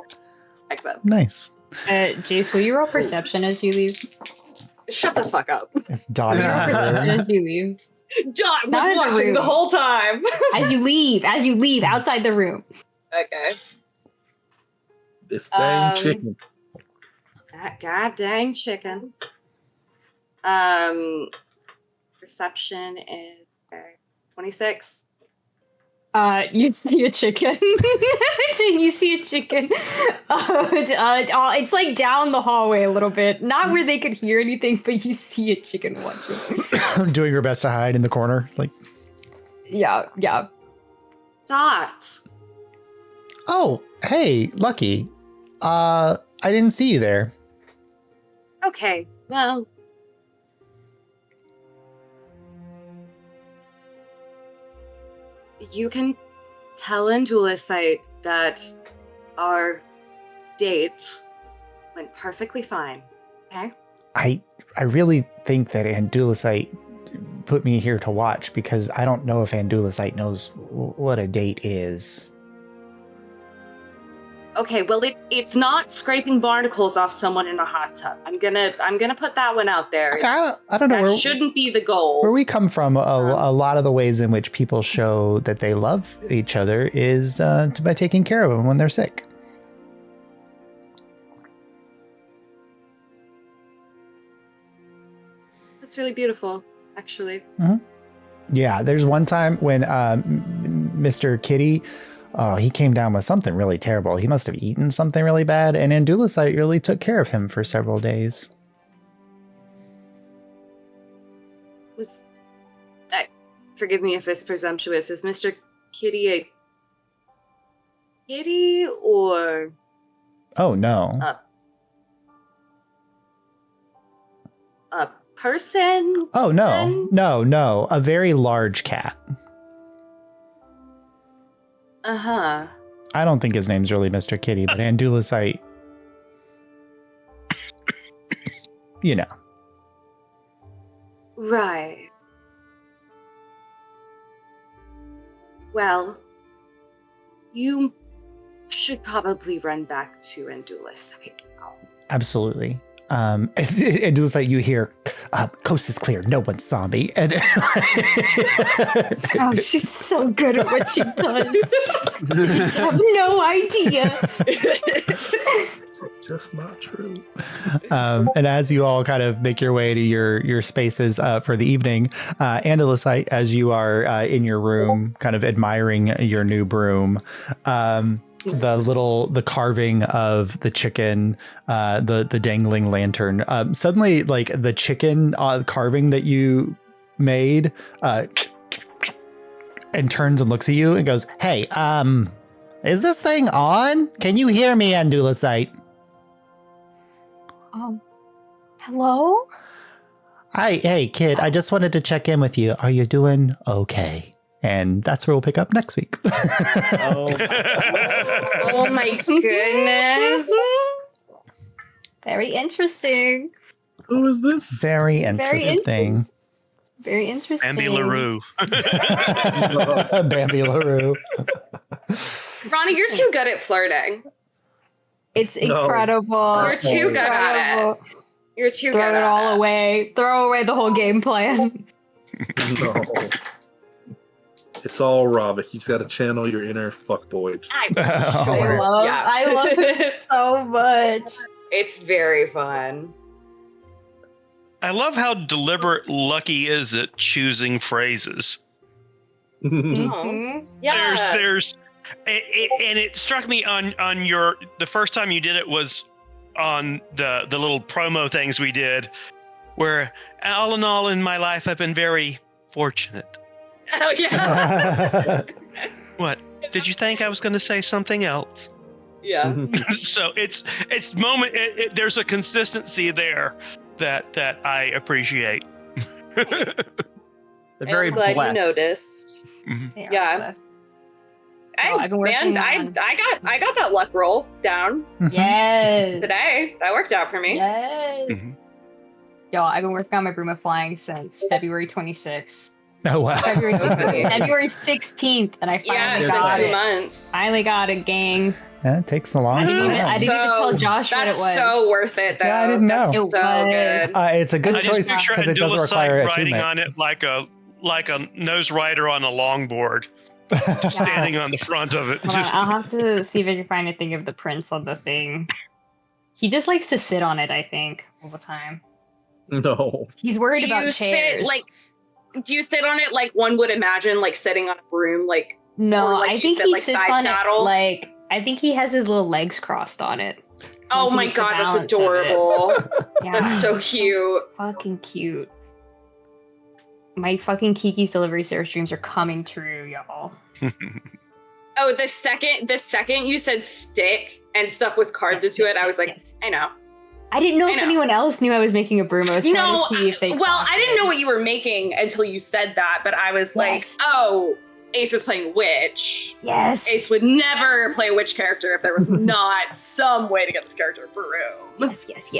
exit. Nice. Jace, will you roll perception as you leave? Shut the fuck up. It's Dottie. Will you roll perception as you leave? Dot was watching the whole time. As you leave, outside the room. Okay. This dang chicken. That god dang chicken. Perception is 26. You see a chicken. You see a chicken. It's like down the hallway a little bit. Not where they could hear anything, but you see a chicken watching. Doing her best to hide in the corner. Like, yeah. Dot. Oh, hey, Lucky. I didn't see you there. Okay, well. You can tell Indulacite that our date went perfectly fine, okay? I really think that Andulacite put me here to watch because I don't know if Andulacite knows what a date is. Okay, well it's not scraping barnacles off someone in a hot tub. I'm gonna put that one out there. Okay, I don't know. That shouldn't be the goal. Where we come from, a lot of the ways in which people show that they love each other is by taking care of them when they're sick. That's really beautiful, actually. Mm-hmm. Yeah, there's one time when Mr. Kitty, he came down with something really terrible. He must have eaten something really bad, and Andulacite really took care of him for several days. Forgive me if it's presumptuous. Is Mr. Kitty a kitty or? Oh no. A person? Oh no, then? no, a very large cat. Uh-huh. I don't think his name's really Mr. Kitty, but Andulacite, you know. Right. Well, you should probably run back to Indula right now. Absolutely. Indula site, you hear, coast is clear. No one saw me. And oh, she's so good at what she does. You have no idea. Just not true. And as you all kind of make your way to your spaces for the evening, Andalusite, as you are in your room, kind of admiring your new broom, the carving of the chicken, the dangling lantern, suddenly like the chicken carving that you made, and turns and looks at you and goes, "Hey, is this thing on? Can you hear me, Andalusite?" Hello? Hey, kid, I just wanted to check in with you. Are you doing okay? And that's where we'll pick up next week. Oh my goodness. Very interesting. Who is this? Very interesting. Very interesting. Bambi LaRue. Bambi LaRue. Ronnie, you're too good at flirting. It's incredible. You're too good at it. You're too good at it. Throw it all away. Throw away the whole game plan. No. It's all Ravik. You just got to channel your inner fuckboy. I love it so much. It's very fun. I love how deliberate Lucky is at choosing phrases. Mm-hmm. Yeah. There's and it struck me on the first time you did it was on the little promo things we did, where all in all in my life I've been very fortunate. Oh yeah. What? Did you think I was going to say something else? Yeah. So it's there's a consistency there that I appreciate. They're very I'm glad blessed. you noticed. Mm-hmm. Yeah. I've been working I got that luck roll down Yes. today. That worked out for me. Yes. Mm-hmm. Y'all, I've been working on my broom of flying since February 26th. Oh wow. February 16th, and I finally it's got been 2 it. months. Finally got it, gang. Yeah, it takes a long I time. didn't even tell Josh what it That's was. so worth it, though. Yeah, I didn't know. That's so good. It's a good I just choice picture because it doesn't require a writing attunement. on it like a nose rider on a longboard, just standing on the front of it. Hold on, I'll have to see if I can find anything of the prince on the thing. He just likes to sit on it, I think, all the time. No. He's worried Do about you chairs. do you sit on it like one would imagine, like sitting on a broom, like? No, or like I you think said, he like sits side on saddle? it like I think he has his little legs crossed on it. Oh Once he my gets the god, that's balance of it. adorable. Yeah, That's so cute. fucking cute. My fucking Kiki's delivery service dreams are coming true, y'all. Oh, the second you said stick and stuff was carved into it, I was like, yes. I know. I didn't know I if know. anyone else knew I was making a broom. I was trying to see if they. I didn't know what you were making until you said that, but I was Yes. like, oh, Ace is playing witch. Yes. Ace would never play a witch character if there was not some way to get this character a broom. Yes.